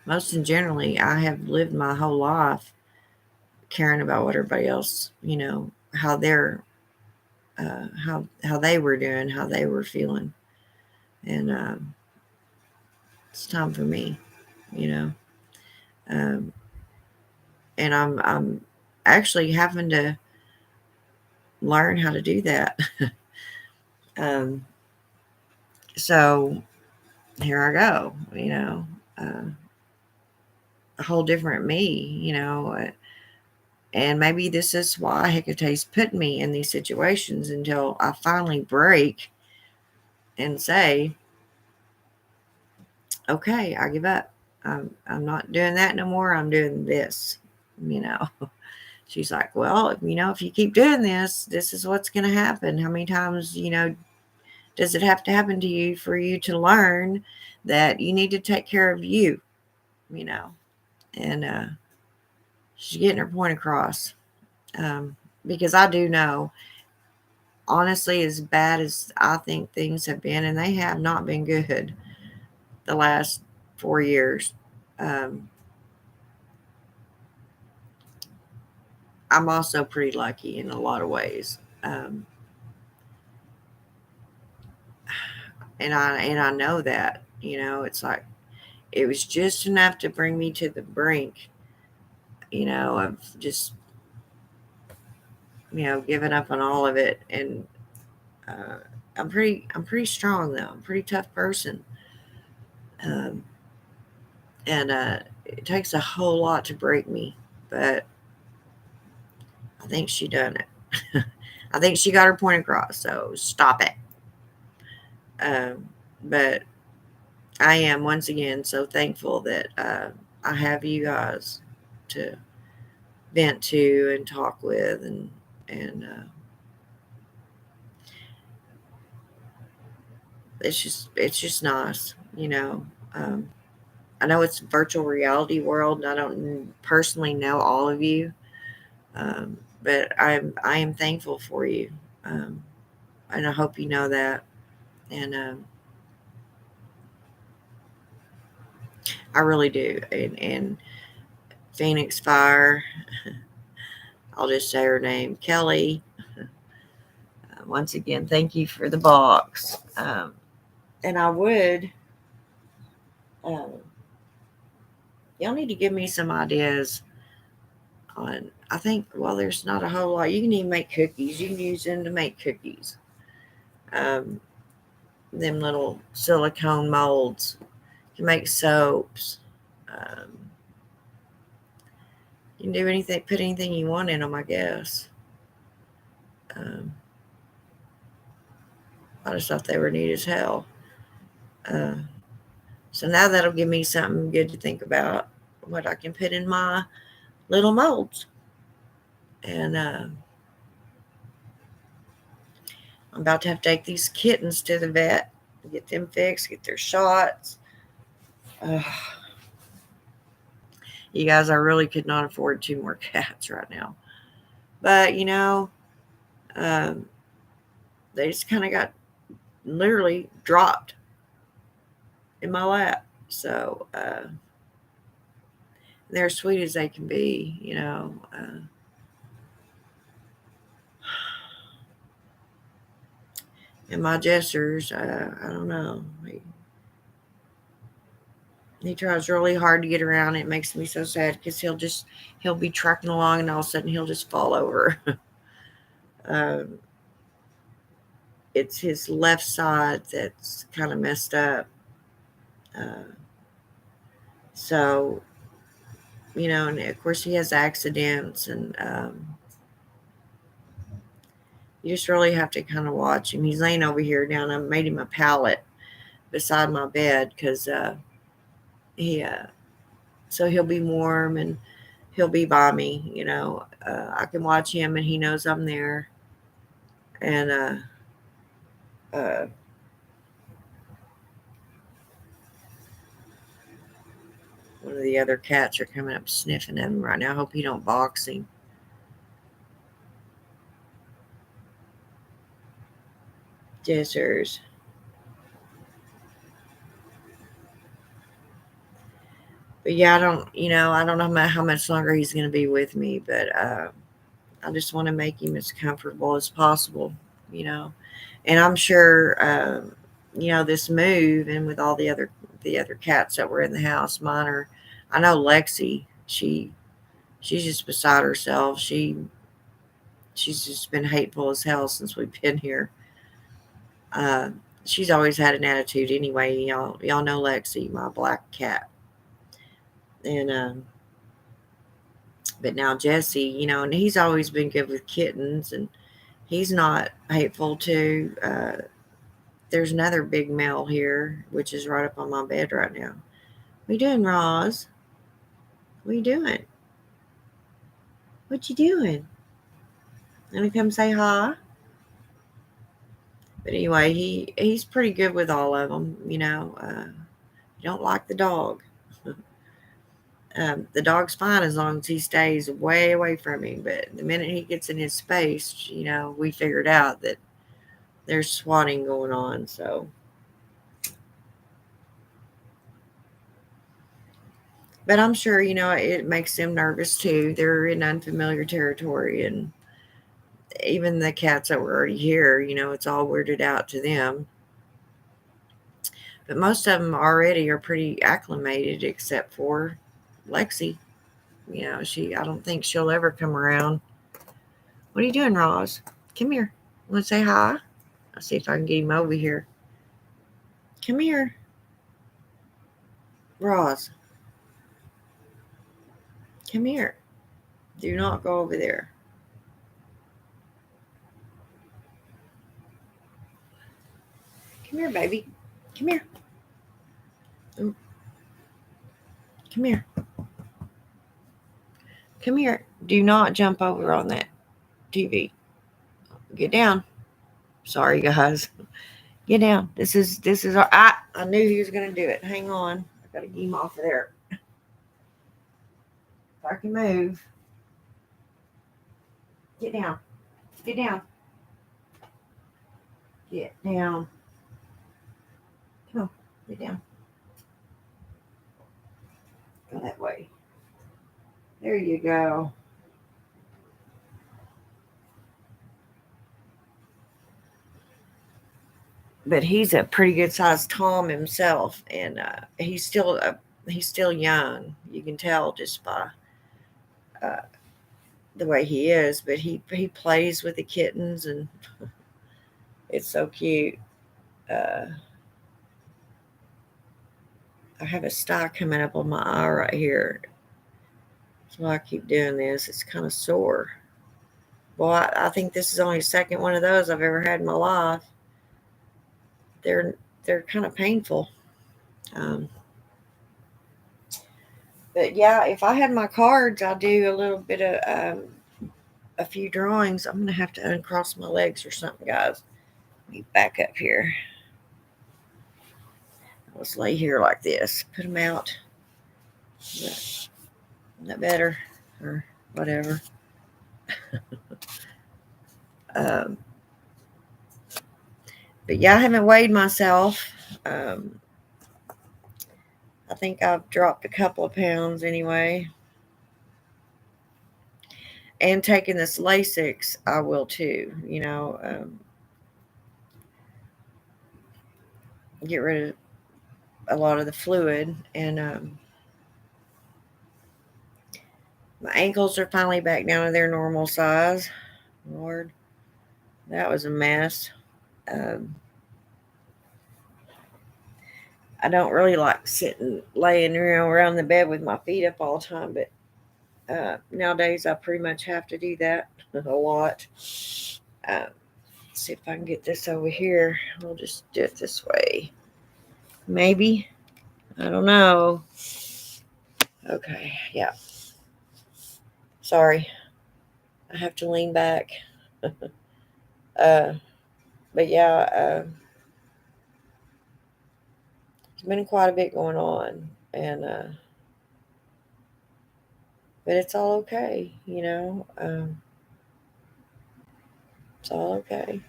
most and generally, I have lived my whole life caring about what everybody else, you know, how they're how they were doing, how they were feeling, and it's time for me, you know. Um, and I'm actually having to learn how to do that. um, so here I go, you know, a whole different me, you know. And maybe this is why Hecate's put me in these situations until I finally break and say, okay, I give up. I'm not doing that no more. I'm doing this, you know. She's like, well, you know, if you keep doing this, this is what's going to happen. How many times, you know, does it have to happen to you for you to learn that you need to take care of you, you know? And she's getting her point across. Um, because I do know, honestly, as bad as I think things have been, and they have not been good the last 4 years, um, I'm also pretty lucky in a lot of ways. And I know that, you know, it's like it was just enough to bring me to the brink I've just, given up on all of it. And I'm pretty strong though. I'm a pretty tough person. Um, and it takes a whole lot to break me, but I think she done it. I think she got her point across. So stop it. But I am once again so thankful that I have you guys to vent to and talk with, and it's just nice. I know it's a virtual reality world, and I don't personally know all of you, but I am thankful for you, um, and I hope you know that. And I really do. And Phoenix Fire, I'll just say her name, Kelly. Once again, thank you for the box. And I would, um, y'all need to give me some ideas on. I think, well, there's not a whole lot. You can even make cookies. You can use them to make cookies. Um, them little silicone molds. You can make soaps. Um, you can do anything, put anything you want in them, I guess. Um, I just thought they were neat as hell. Uh, so now that'll give me something good to think about, what I can put in my little molds. And I'm about to have to take these kittens to the vet, get them fixed, get their shots. You guys, I really could not afford 2 more cats right now. But, um, they just kind of got literally dropped in my lap. So they're as sweet as they can be. And my Jesters, I don't know. He tries really hard to get around. It makes me so sad because he'll be trucking along and all of a sudden he'll just fall over. um, it's his left side that's kind of messed up. So, and of course he has accidents, and you just really have to kind of watch him. He's laying over here now, and I made him a pallet beside my bed because he so he'll be warm and he'll be by me. I can watch him, and he knows I'm there. And uh, one of the other cats are coming up sniffing at him right now. I hope he don't box him. Jizzers. But yeah, I don't know how much longer he's going to be with me, but I just want to make him as comfortable as possible, you know. And I'm sure, this move and with all the other cats that were in the house, mine are. I know Lexi. She's just beside herself. She's just been hateful as hell since we've been here. Uh, she's always had an attitude anyway. Y'all know Lexi, my black cat, and but now Jesse, and he's always been good with kittens, and he's not hateful to. There's another big male here, which is right up on my bed right now. What you doing, Roz? What you doing? What you doing? Gonna come say hi? But anyway, he's pretty good with all of them. Don't like the dog. The dog's fine as long as he stays way away from me. But the minute he gets in his space, we figured out that there's swatting going on. So, but I'm sure it makes them nervous too. They're in unfamiliar territory, and even the cats that were already here, it's all weirded out to them. But most of them already are pretty acclimated, except for Lexi. I don't think she'll ever come around. What are you doing, Roz? Come here. Want to say hi? I'll see if I can get him over here. Come here. Roz. Come here. Do not go over there. Come here, baby. Come here. Come here. Come here. Do not jump over on that TV. Get down. Sorry, guys. Get down. This is our. I knew he was gonna do it. Hang on. I gotta get him off of there. If I can move. Get down. Get down. Get down. Come on. Get down. Go that way. There you go. But he's a pretty good sized Tom himself, and he's still young. You can tell just by the way he is. But he plays with the kittens, and it's so cute. Uh, I have a sty coming up on my eye right here, so I keep doing this. It's kind of sore. Well, I think this is only the second one of those I've ever had in my life. They're they're kind of painful. Um, but yeah, if I had my cards, I'll do a little bit of a few drawings. I'm gonna have to uncross my legs or something, guys. Let me back up here. Let's lay here like this. Put them out. Is that better? Or whatever. um, but yeah, I haven't weighed myself. I think I've dropped a couple of pounds anyway. And taking this Lasix, I will too. Get rid of a lot of the fluid. And my ankles are finally back down to their normal size. Lord, that was a mess. Um, I don't really like sitting, laying around the bed with my feet up all the time, but nowadays I pretty much have to do that a lot. See if I can get this over here. We'll just do it this way. Maybe. I don't know. Okay, yeah. Sorry. I have to lean back. But yeah, there's been quite a bit going on. And, but it's all okay, it's all okay.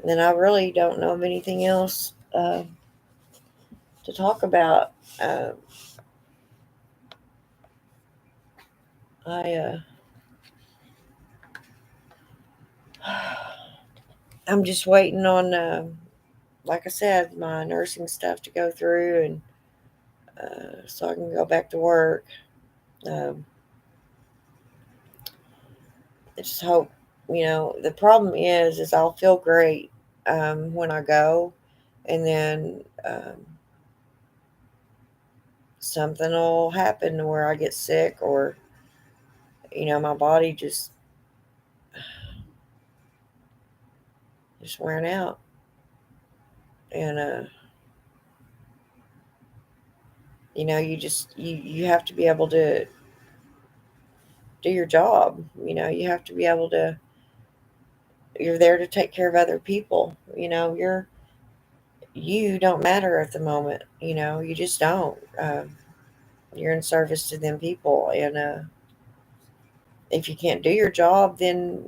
And then I really don't know of anything else to talk about. I I'm just waiting on, like I said, my nursing stuff to go through, and so I can go back to work. Um, I just hope, the problem is I'll feel great when I go, and then something will happen where I get sick, or my body just wearing out, and you have to be able to do your job. You have to be able to. You're there to take care of other people. You don't matter at the moment. You just don't. You're in service to them people, and if you can't do your job, then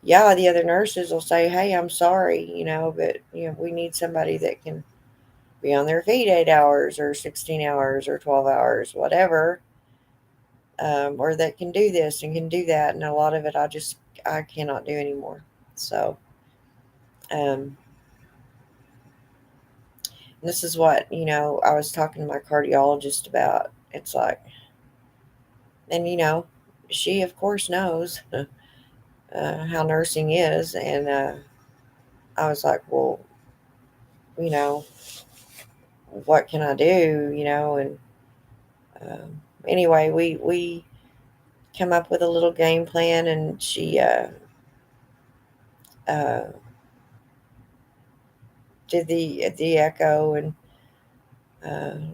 yeah, the other nurses will say, "Hey, I'm sorry," but we need somebody that can be on their feet 8 hours or 16 hours or 12 hours, whatever, or that can do this and can do that. And a lot of it, I cannot do anymore. So, um, This is what, I was talking to my cardiologist about. It's like, and she of course knows how nursing is, and I was like, well, you know, what can I do, and um, anyway, we come up with a little game plan, and she uh, did the echo and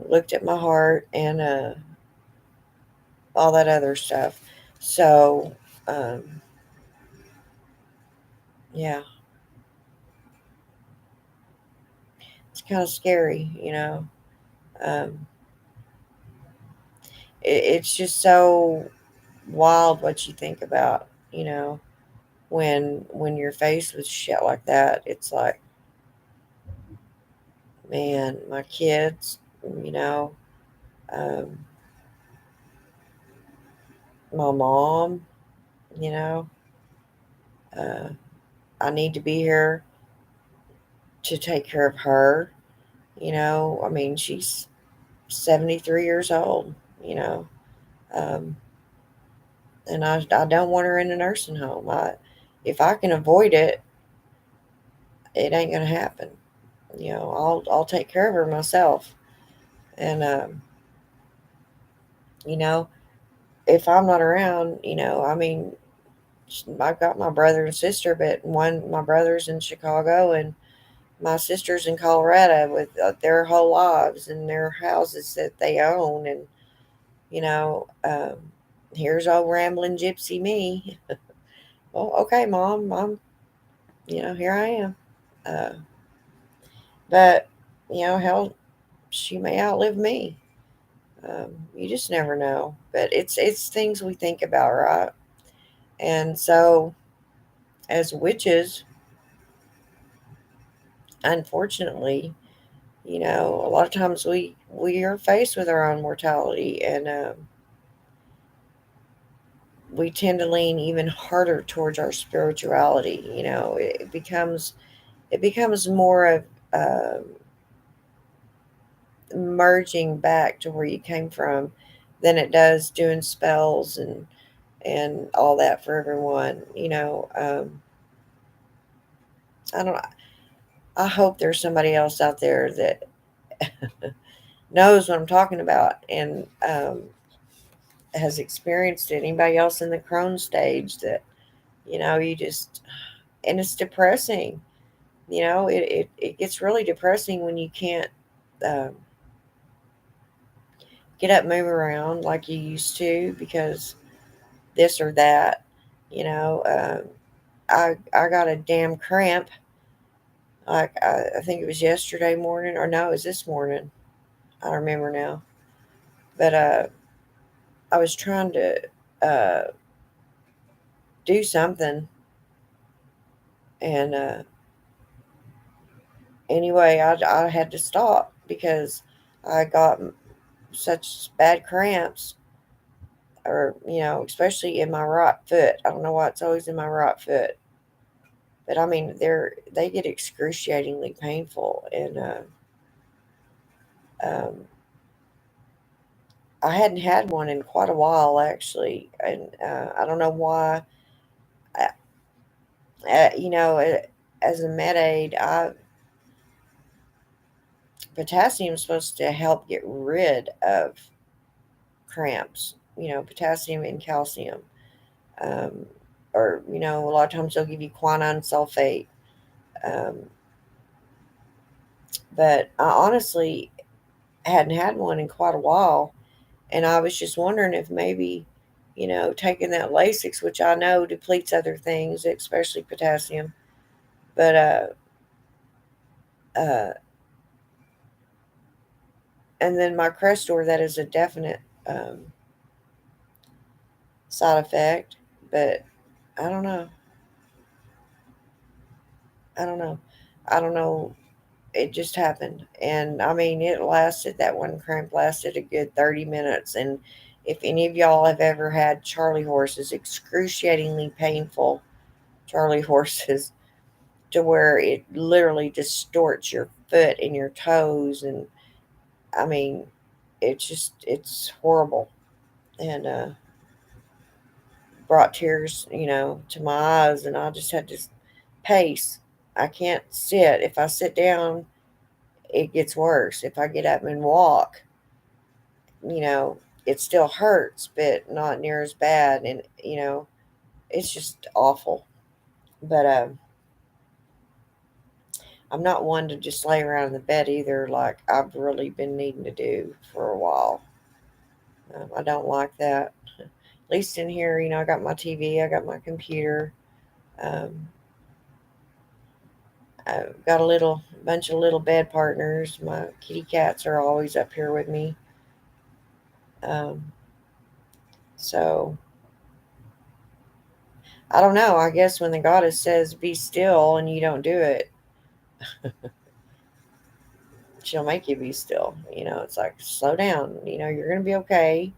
looked at my heart and all that other stuff. So um, yeah, it's kind of scary. Um, it's just so wild what you think about, when you're faced with shit like that. It's like, man, my kids, you know, um, my mom, you know, uh, I need to be here to take care of her. I mean, she's 73 years old, you know, um, and I don't want her in a nursing home. If I can avoid it, it ain't gonna happen. I'll take care of her myself, and you know, if I'm not around, I mean, I've got my brother and sister, but my brother's in Chicago and my sister's in Colorado with their whole lives and their houses that they own, and you know, um, here's old rambling gypsy me. Well, okay, mom, here I am. Uh, but hell, she may outlive me. You just never know. But it's things we think about, right? And so, as witches, unfortunately, a lot of times we are faced with our own mortality, and we tend to lean even harder towards our spirituality. It becomes more of merging back to where you came from than it does doing spells and all that for everyone. I don't. I hope there's somebody else out there that knows what I'm talking about and has experienced it. Anybody else in the crone stage that you just, and it's depressing. It gets really depressing when you can't um, get up, move around like you used to because this or that. I got a damn cramp. Like I think it was yesterday morning, or no, it was this morning. I don't remember now. But I was trying to uh, do something, and anyway, I had to stop because I got such bad cramps, or especially in my right foot. I don't know why it's always in my right foot, but I mean they get excruciatingly painful, and um, I hadn't had one in quite a while actually, and I don't know why. Uh, as a med aid, potassium is supposed to help get rid of cramps. Potassium and calcium, um, or a lot of times they'll give you quinine sulfate. Um, but I honestly hadn't had one in quite a while, and I was just wondering if maybe, taking that Lasix, which I know depletes other things, especially potassium, but uh, and then my Crestor, that is a definite side effect, but I don't know. I don't know. I don't know. It just happened. And I mean, that one cramp lasted a good 30 minutes. And if any of y'all have ever had Charlie horses, excruciatingly painful Charlie horses, to where it literally distorts your foot and your toes. And I mean, it's horrible. And brought tears, to my eyes. And I just had to pace. I can't sit. If I sit down, it gets worse. If I get up and walk, you know, it still hurts, but not near as bad. And, it's just awful. But I'm not one to just lay around in the bed either, like I've really been needing to do for a while. I don't like that. At least in here, I got my TV, I got my computer. Um, I've got a little bunch of little bed partners. My kitty cats are always up here with me. Um, so I don't know. I guess when the goddess says be still and you don't do it, she'll make you be still. It's like slow down. You're gonna be okay.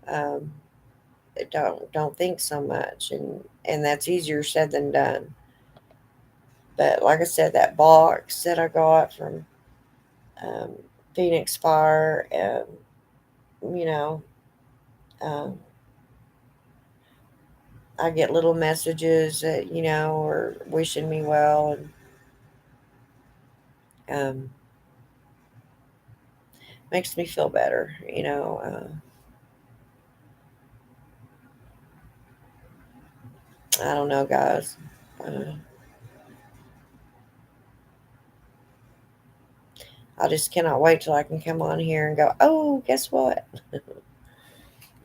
Um, don't think so much, and that's easier said than done. But like I said, that box that I got from um, Phoenix Fire, you know, um, I get little messages that are wishing me well, and makes me feel better. I don't know, guys. I just cannot wait till I can come on here and go, oh, guess what?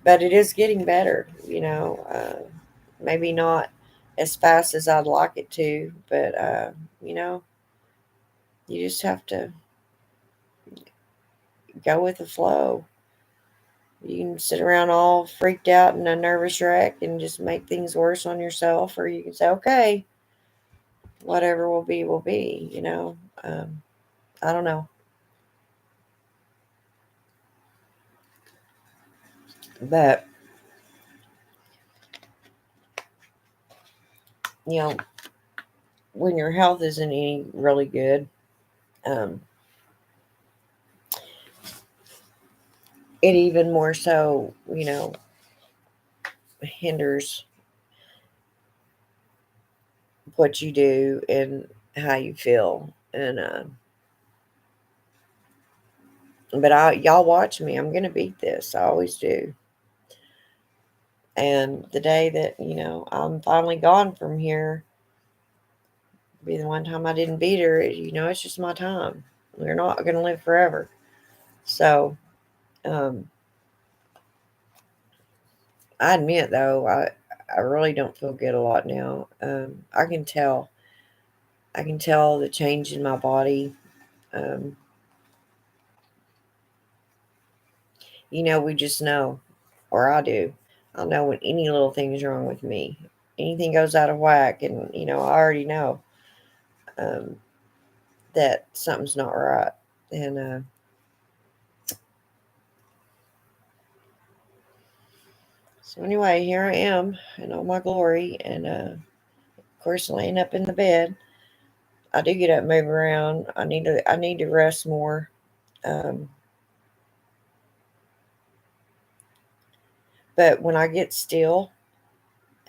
But it is getting better. Maybe not as fast as I'd like it to, but you know, you just have to go with the flow. You can sit around all freaked out and a nervous wreck and just make things worse on yourself, or you can say, okay, whatever will be, will be. Um, I don't know, but you know, when your health isn't any really good, um, it even more so, hinders what you do and how you feel. And but y'all watch me. I'm gonna beat this. I always do. And the day that I'm finally gone from here, be the one time I didn't beat her. It's just my time. We're not gonna live forever. So um, I admit though, I really don't feel good a lot now. I can tell. I can tell the change in my body. Um, we just know, or I do. I know when any little thing is wrong with me. Anything goes out of whack, and I already know um, that something's not right. And so anyway, here I am in all my glory, and of course, laying up in the bed. I do get up, and move around. I need to rest more. Um, but when I get still,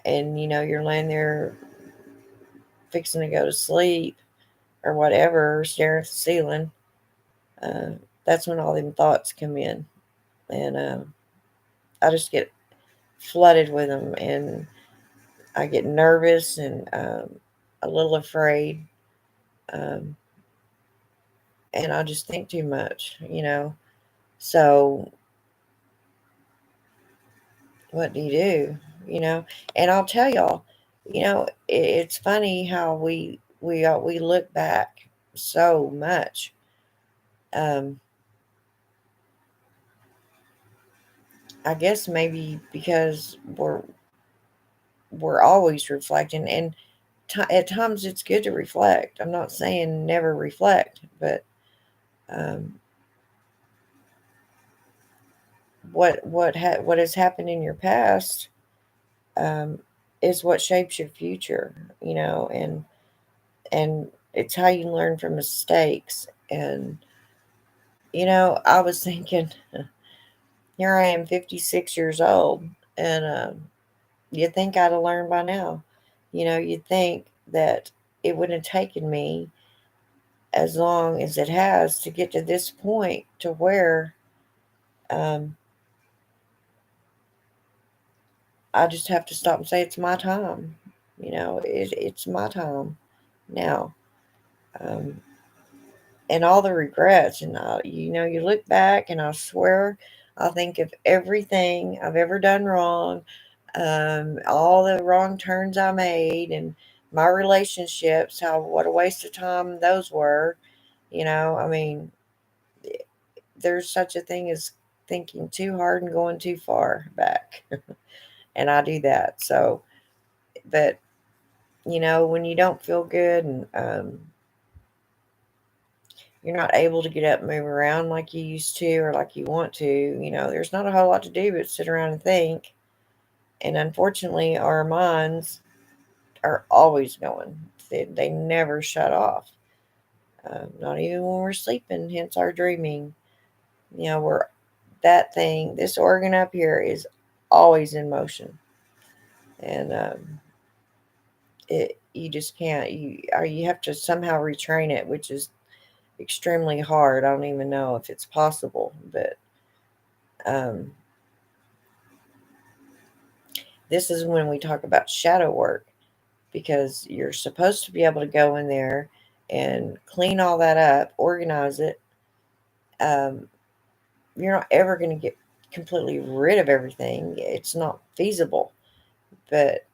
and you're laying there fixing to go to sleep or whatever, staring at the ceiling, uh, that's when all them thoughts come in, and I just get flooded with them, and I get nervous and a little afraid, um, and I just think too much. So what do you do? You know, and I'll tell y'all, it's funny how we look back so much. Um, I guess maybe because we're always reflecting, and at times it's good to reflect. I'm not saying never reflect, but um, what has happened in your past um, is what shapes your future. And And it's how you learn from mistakes. And, I was thinking, here I am, 56 years old, and you'd think I'd have learned by now. You'd think that it wouldn't have taken me as long as it has to get to this point to where um, I just have to stop and say it's my time. It's my time now. Um, and all the regrets, and you look back, and I swear I'll think of everything I've ever done wrong, all the wrong turns I made, and my relationships, how what a waste of time those were. I mean, there's such a thing as thinking too hard and going too far back. And I do that. So, but when you don't feel good, and you're not able to get up and move around like you used to or like you want to, there's not a whole lot to do but sit around and think. And unfortunately, our minds are always going. They never shut off. Not even when we're sleeping, hence our dreaming. We're that thing, this organ up here is always in motion. And you just can't, you have to somehow retrain it, which is extremely hard. I don't even know if it's possible, but um, this is when we talk about shadow work, because you're supposed to be able to go in there and clean all that up, organize it. Um, you're not ever going to get completely rid of everything. It's not feasible, but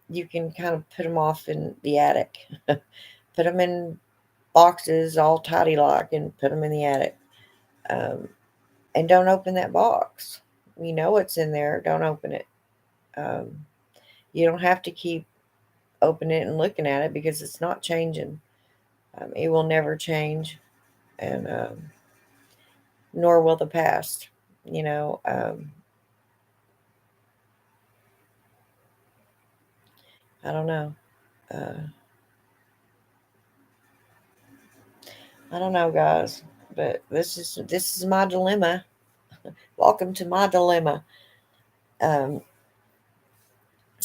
you can kind of put them off in the attic, put them in boxes all tidy lock, and put them in the attic. Um, and don't open that box. You know what's in there. Don't open it. Um, you don't have to keep opening it and looking at it, because it's not changing. It will never change, and nor will the past. You know, I don't know. Uh, I don't know, guys, but this is my dilemma. Welcome to my dilemma. Um,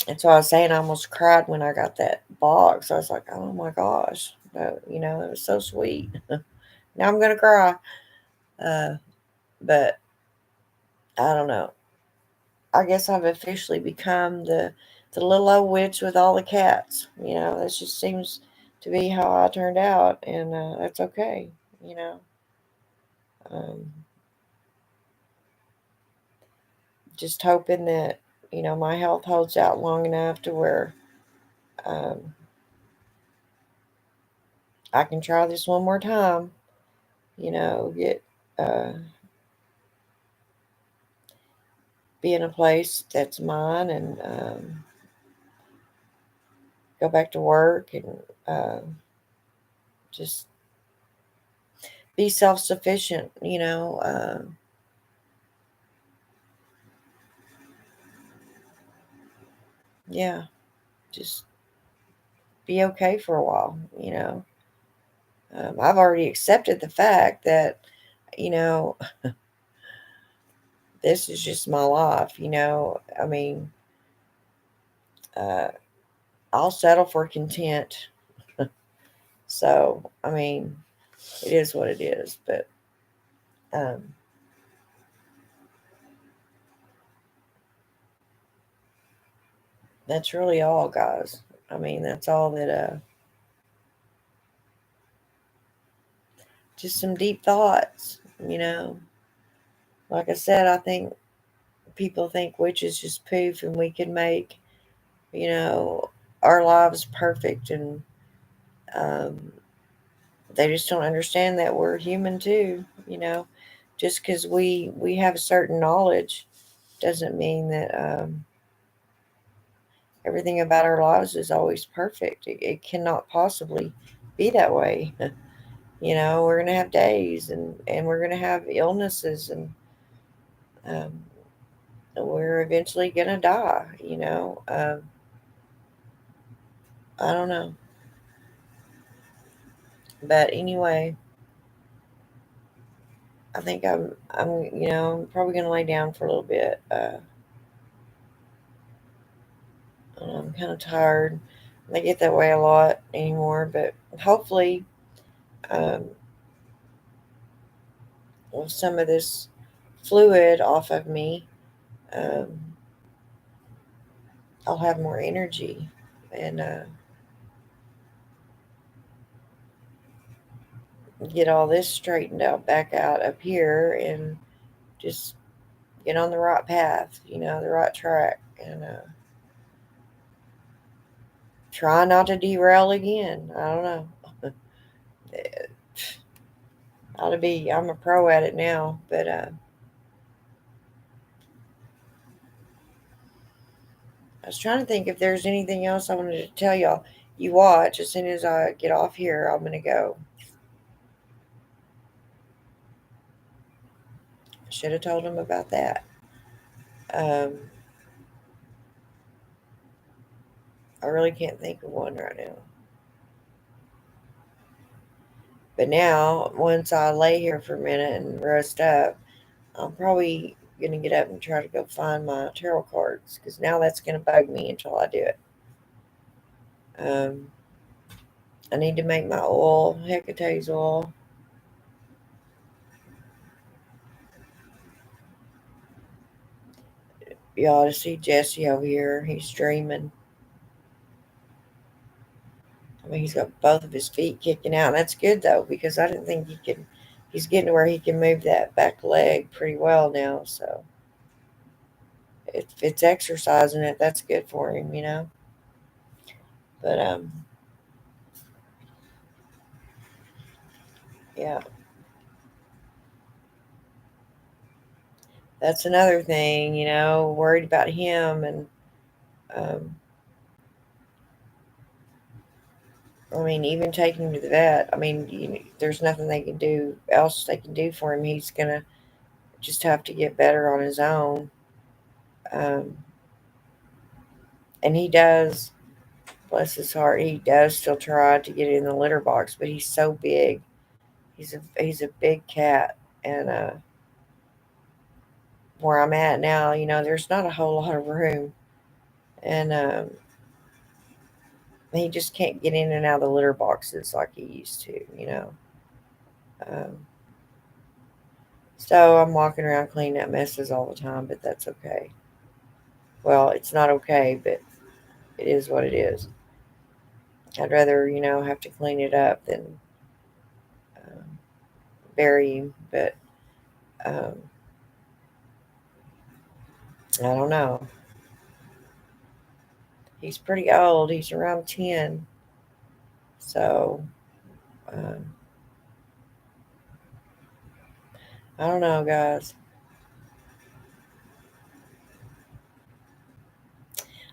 and so I was saying, I almost cried when I got that box. I was like, oh my gosh, it was so sweet. Now I'm gonna cry. Uh, but I don't know. I guess I've officially become the little old witch with all the cats. That just seems to be how I turned out, and that's okay. You know, um, just hoping that my health holds out long enough to where um, I can try this one more time. Get uh, be in a place that's mine, and go back to work, and just be self sufficient. Yeah, just be okay for a while. I've already accepted the fact that you know this is just my life. I mean, uh, I'll settle for content. So I mean, it is what it is. But um, that's really all, guys. I mean, that's all that. Just some deep thoughts. Like I said, I think people think witches just poof, and we can make you know our lives perfect, and um, they just don't understand that we're human too. Just because we have a certain knowledge doesn't mean that everything about our lives is always perfect. It cannot possibly be that way. We're gonna have days, and we're gonna have illnesses, and um, we're eventually gonna die. I don't know. But anyway, I think I'm probably gonna lay down for a little bit. I'm kind of tired. I get that way a lot anymore, but hopefully, um, with some of this fluid off of me, um, I'll have more energy and get all this straightened out back out up here and just get on the right path, the right track, and try not to derail again. I don't know. I'm a pro at it now, but I was trying to think if there's anything else I wanted to tell y'all. You watch, as soon as I get off here, I'm going to go. I should have told him about that. Um, I really can't think of one right now. But now, once I lay here for a minute and rest up, I'm probably going to get up and try to go find my tarot cards because now that's going to bug me until I do it. I need to make my oil, Hecate's oil. You ought to see Jesse over here. He's dreaming. I mean, he's got both of his feet kicking out. And that's good, though, because I didn't think he could. He's getting to where he can move that back leg pretty well now. So if it's exercising it, that's good for him. But, yeah. That's another thing, worried about him. And, um, I mean, even taking him to the vet, I mean, there's nothing they can do for him. He's going to just have to get better on his own. Um, and he does, bless his heart, he does still try to get in the litter box, but he's so big. He's a big cat, and where I'm at now, there's not a whole lot of room, and he just can't get in and out of the litter boxes like he used to. Um, so I'm walking around cleaning up messes all the time, but that's okay. Well, it's not okay, but it is what it is. I'd rather, have to clean it up than um, bury him, but um, I don't know. He's pretty old. He's around 10. So, um, I don't know, guys.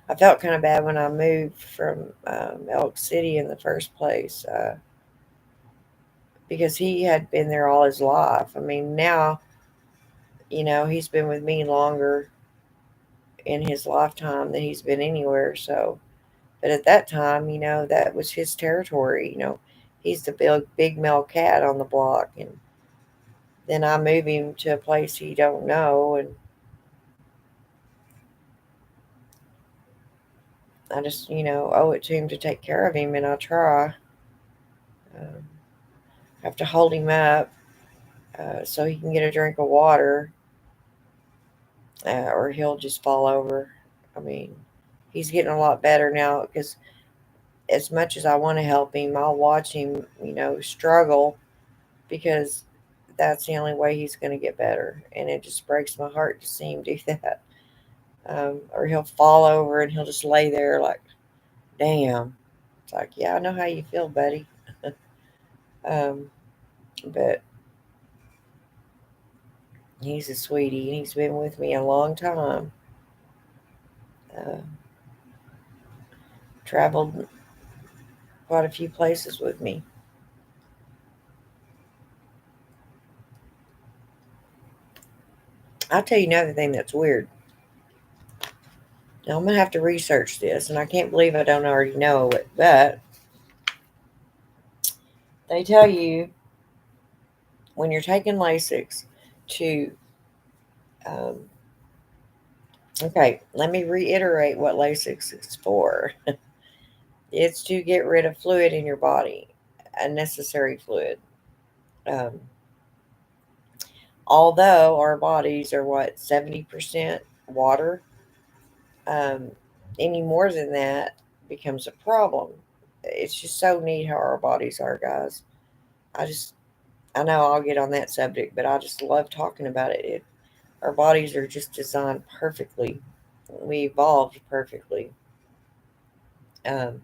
I felt kind of bad when I moved from Elk City in the first place because he had been there all his life. I mean, now, he's been with me longer in his lifetime than he's been anywhere. So, but at that time, that was his territory. He's the big male cat on the block, and then I move him to a place he don't know, and I just, owe it to him to take care of him, and I try. Have to hold him up so he can get a drink of water, or he'll just fall over. I mean, he's getting a lot better now because as much as I want to help him, I'll watch him, struggle because that's the only way he's going to get better. And it just breaks my heart to see him do that. Or he'll fall over and he'll just lay there like, damn. It's like, yeah, I know how you feel, buddy. um, but he's a sweetie and he's been with me a long time. Uh, traveled quite a few places with me. I'll tell you another thing that's weird. Now, I'm going to have to research this, and I can't believe I don't already know it, but They tell you when you're taking Lasix to, um, okay, let me reiterate what Lasix is for. It's to get rid of fluid in your body, unnecessary fluid. Um, although our bodies are what, 70% water, um, any more than that becomes a problem. It's just so neat how our bodies are, guys. I just, I know I'll get on that subject, but I just love talking about it. Our bodies are just designed perfectly. We evolved perfectly. Um,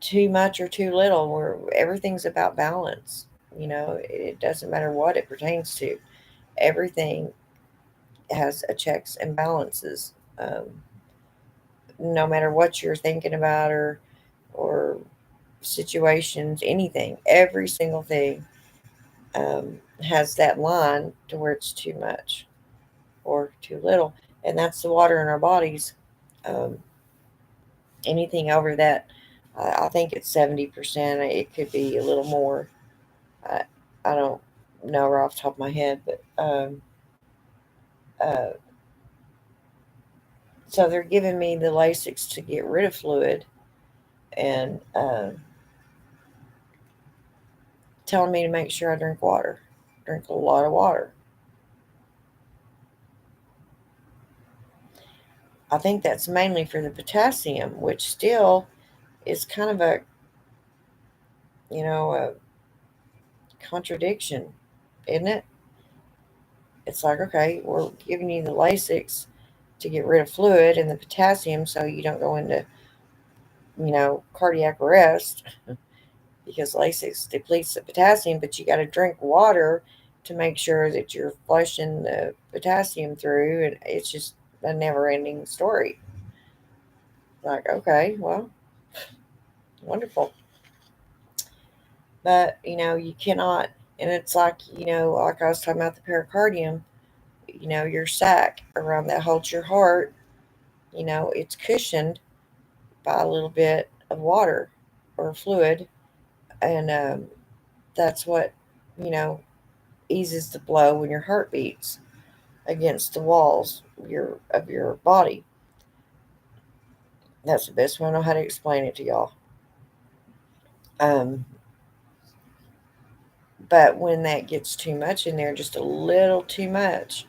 too much or too little, where everything's about balance. It doesn't matter what it pertains to. Everything has a checks and balances. No matter what you're thinking about or situations, anything, every single thing has that line to where it's too much or too little, and that's the water in our bodies. Um, anything over that, I think it's 70%. It could be a little more. I, I don't know right off the top of my head, but uh, so they're giving me the Lasix to get rid of fluid and telling me to make sure I drink water, drink a lot of water. I think that's mainly for the potassium, which still is kind of a contradiction, isn't it? It's like, okay, we're giving you the Lasix to get rid of fluid and the potassium so you don't go into, cardiac arrest because Lasix depletes the potassium, but you got to drink water to make sure that you're flushing the potassium through. And it's just a never ending story. Like, okay, well, wonderful. But, you cannot, and it's like I was talking about the pericardium, your sac around that holds your heart, it's cushioned by a little bit of water or fluid. And that's what, you know, eases the blow when your heart beats against the walls of your body. That's the best way I know how to explain it to y'all. Um, but when that gets too much in there, just a little too much,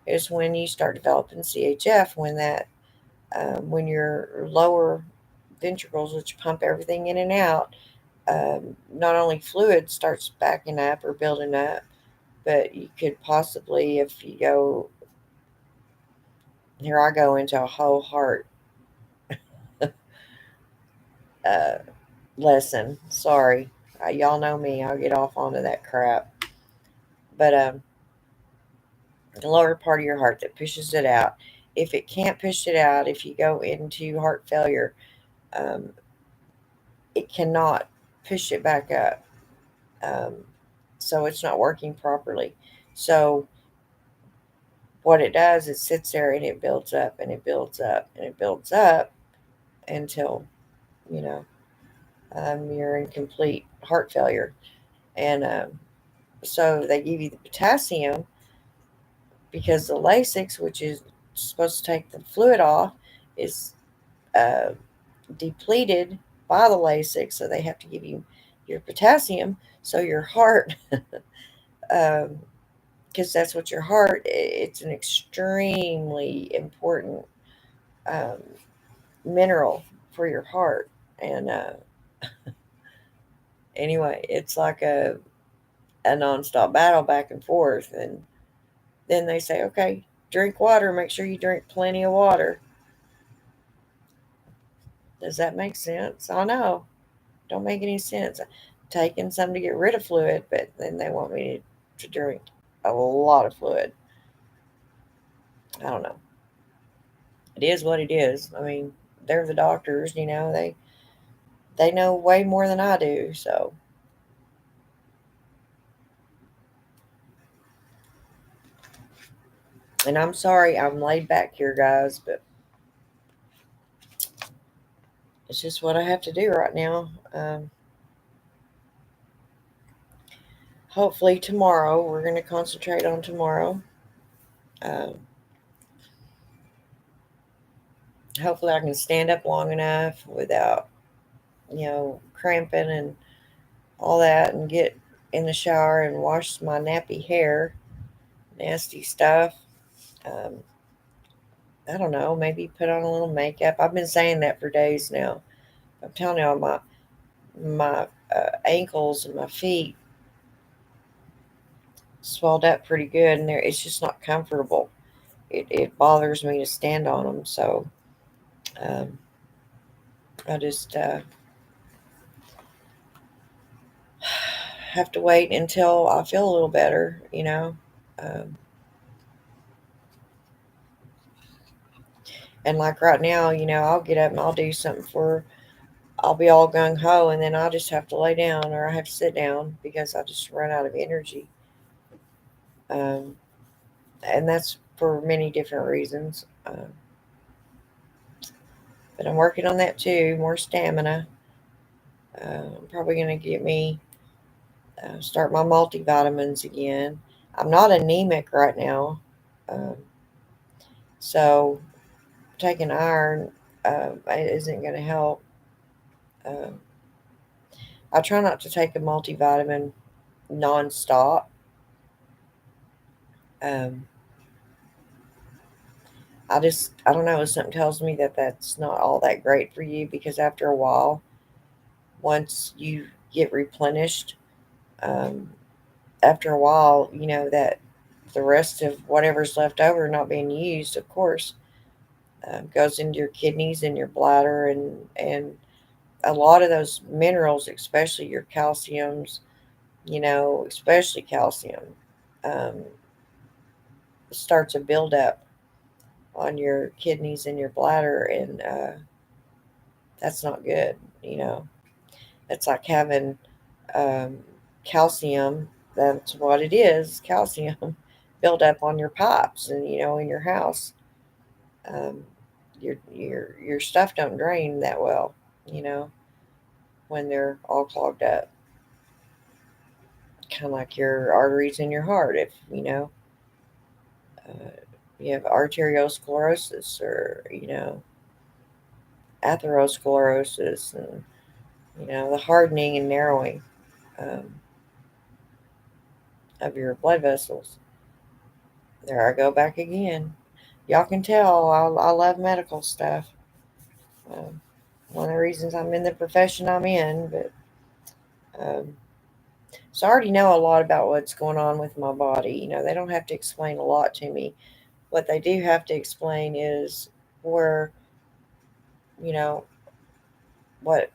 is when you start developing CHF. When your lower ventricles, which pump everything in and out, not only fluid starts backing up or building up, but you could possibly, if you go, here I go into a whole heart uh, lesson. Sorry. Y'all know me. I'll get off onto that crap. But the lower part of your heart that pushes it out, if it can't push it out, if you go into heart failure, um, it cannot push it back up. Um, so it's not working properly. So what it does, it sits there and it builds up and it builds up and it builds up until, you know, you're in complete heart failure. And so they give you the potassium because the Lasix, which is supposed to take the fluid off, is uh, depleted by the Lasix. So they have to give you your potassium so your heart, because that's what your heart, it's an extremely important um, mineral for your heart. And anyway, it's like a nonstop battle back and forth. And then they say, okay, drink water. Make sure you drink plenty of water. Does that make sense? I know. Don't make any sense. Taking some to get rid of fluid, but then they want me to drink a lot of fluid. I don't know. It is what it is. I mean, they're the doctors, they know way more than I do. So, and I'm sorry, I'm laid back here, guys, but it's just what I have to do right now. hopefully tomorrow, we're going to concentrate on tomorrow. Hopefully I can stand up long enough without, cramping and all that, and get in the shower and wash my nappy hair, nasty stuff. Um, I don't know, maybe put on a little makeup. I've been saying that for days now. I'm telling you, my ankles and my feet swelled up pretty good, and it's just not comfortable. It bothers me to stand on them, so um, I just have to wait until I feel a little better. Um, and like right now, I'll get up and I'll do something I'll be all gung ho, and then I'll just have to lay down or I have to sit down because I just run out of energy. Um, and that's for many different reasons. But I'm working on that too, more stamina. I'm probably going to get me start my multivitamins again. I'm not anemic right now, um, so taking iron isn't going to help. Um, I try not to take a multivitamin nonstop. Um, I don't know. Something tells me that that's not all that great for you because after a while, once you get replenished, um, after a while, that the rest of whatever's left over not being used, of course, goes into your kidneys and your bladder, and a lot of those minerals, especially your calciums, especially calcium, um, starts a buildup on your kidneys and your bladder, and that's not good. You know, it's like having um, calcium. That's what it is, calcium build up on your pipes and in your house. Um, your stuff don't drain that well, you know, when they're all clogged up. Kind of like your arteries in your heart. If uh, you have arteriosclerosis or atherosclerosis, and the hardening and narrowing um, of your blood vessels. There I go back again. Y'all can tell I love medical stuff. Um, One of the reasons I'm in the profession I'm in, but um, so I already know a lot about what's going on with my body. They don't have to explain a lot to me. What they do have to explain is where, you know, what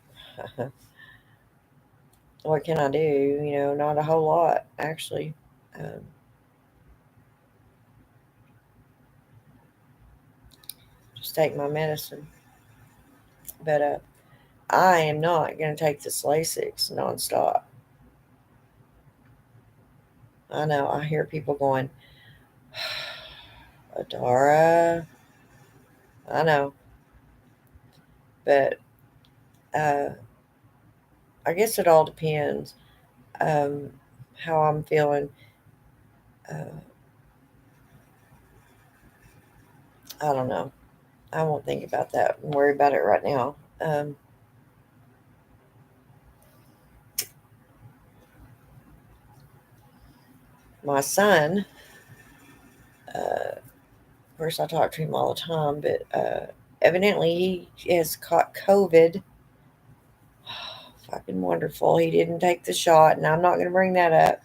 what can I do? Not a whole lot actually. Um, just take my medicine. But I am not going to take this Lasix nonstop. I know. I hear people going, Adara. I know, but uh, I guess it all depends um, how I'm feeling. Uh, I don't know. I won't think about that and worry about it right now. My son, of course, I talk to him all the time, but evidently he has caught COVID. Fucking wonderful. He didn't take the shot, and I'm not going to bring that up.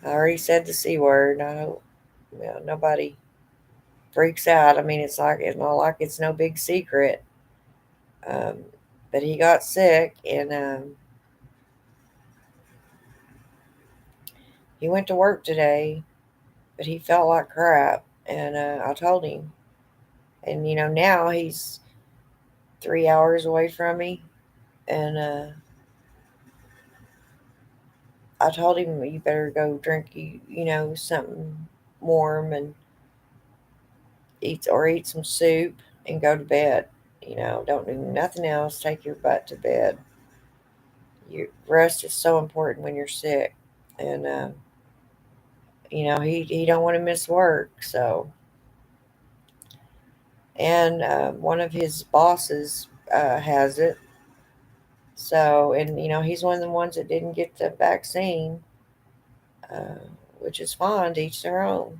I already said the C word. I hope nobody freaks out. I mean, it's not like it's no big secret. Um, but he got sick, and he went to work today, but he felt like crap. And I told him, and now he's 3 hours away from me, and I told him you better go drink something warm and eat some soup and go to bed. Don't do nothing else. Take your butt to bed. Your rest is so important when you're sick. And he don't want to miss work. So, and one of his bosses has it. So, and he's one of the ones that didn't get the vaccine, uh, which is fine, to each their own.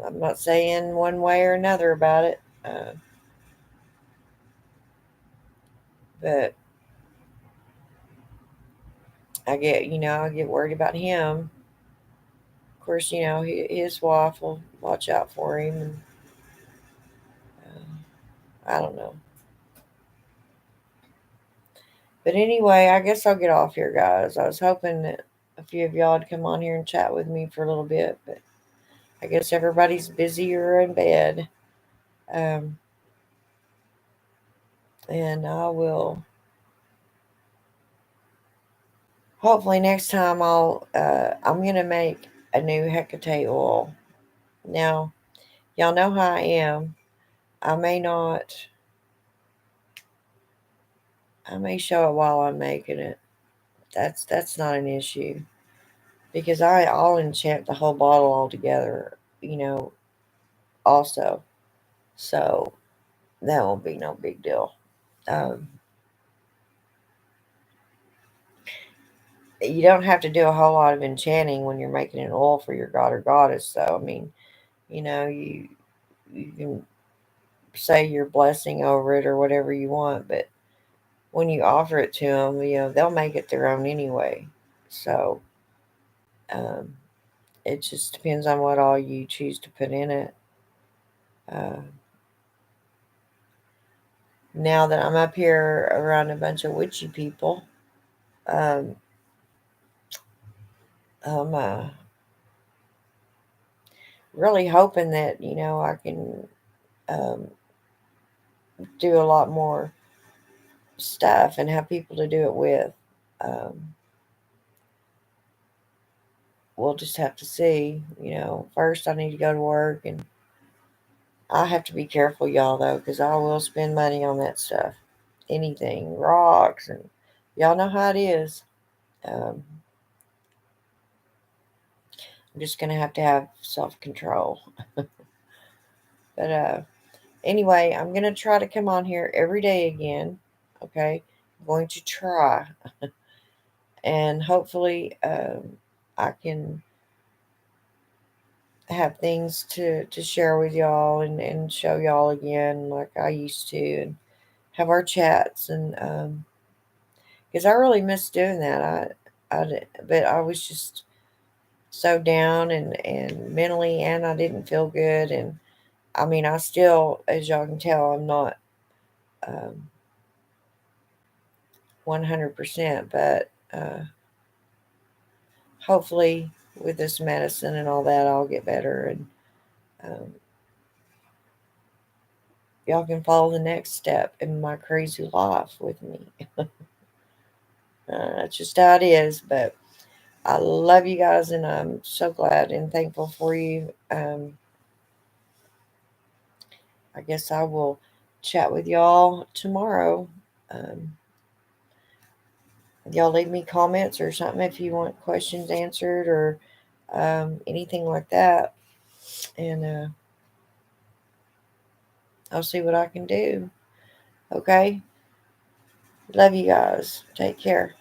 I'm not saying one way or another about it, but I get worried about him. Of course, his wife will watch out for him, and I don't know. But anyway, I guess I'll get off here, guys. I was hoping that a few of y'all would come on here and chat with me for a little bit, but I guess everybody's busy or in bed. Um, and I will hopefully next time I'm gonna make a new Hecate oil. Now, y'all know how I am. I may not I may show it while I'm making it. That's not an issue because I'll enchant the whole bottle altogether, you know, also. So that won't be no big deal. Um, you don't have to do a whole lot of enchanting when you're making an oil for your god or goddess. So I mean, you can say your blessing over it or whatever you want, but when you offer it to them, they'll make it their own anyway. So um, it just depends on what all you choose to put in it. Uh, Now that I'm up here around a bunch of witchy people, um, I'm really hoping that I can um, do a lot more stuff and have people to do it with. Um, we'll just have to see. First I need to go to work, and I have to be careful, y'all, though, because I will spend money on that stuff. Anything, rocks, and y'all know how it is. Um, I'm just gonna have to have self control. But anyway, I'm gonna try to come on here every day again. Okay, I'm going to try, and hopefully, I can have things to share with y'all and show y'all again like I used to, and have our chats, and because I really miss doing that. But I was just so down and mentally, and I didn't feel good, and I mean, I still, as y'all can tell, I'm not um, 100%, but hopefully with this medicine and all that, I'll get better, and um, y'all can follow the next step in my crazy life with me. That's just how it is, but I love you guys, and I'm so glad and thankful for you. I guess I will chat with y'all tomorrow. Um, y'all leave me comments or something if you want questions answered or anything like that. And I'll see what I can do. Okay? Love you guys. Take care.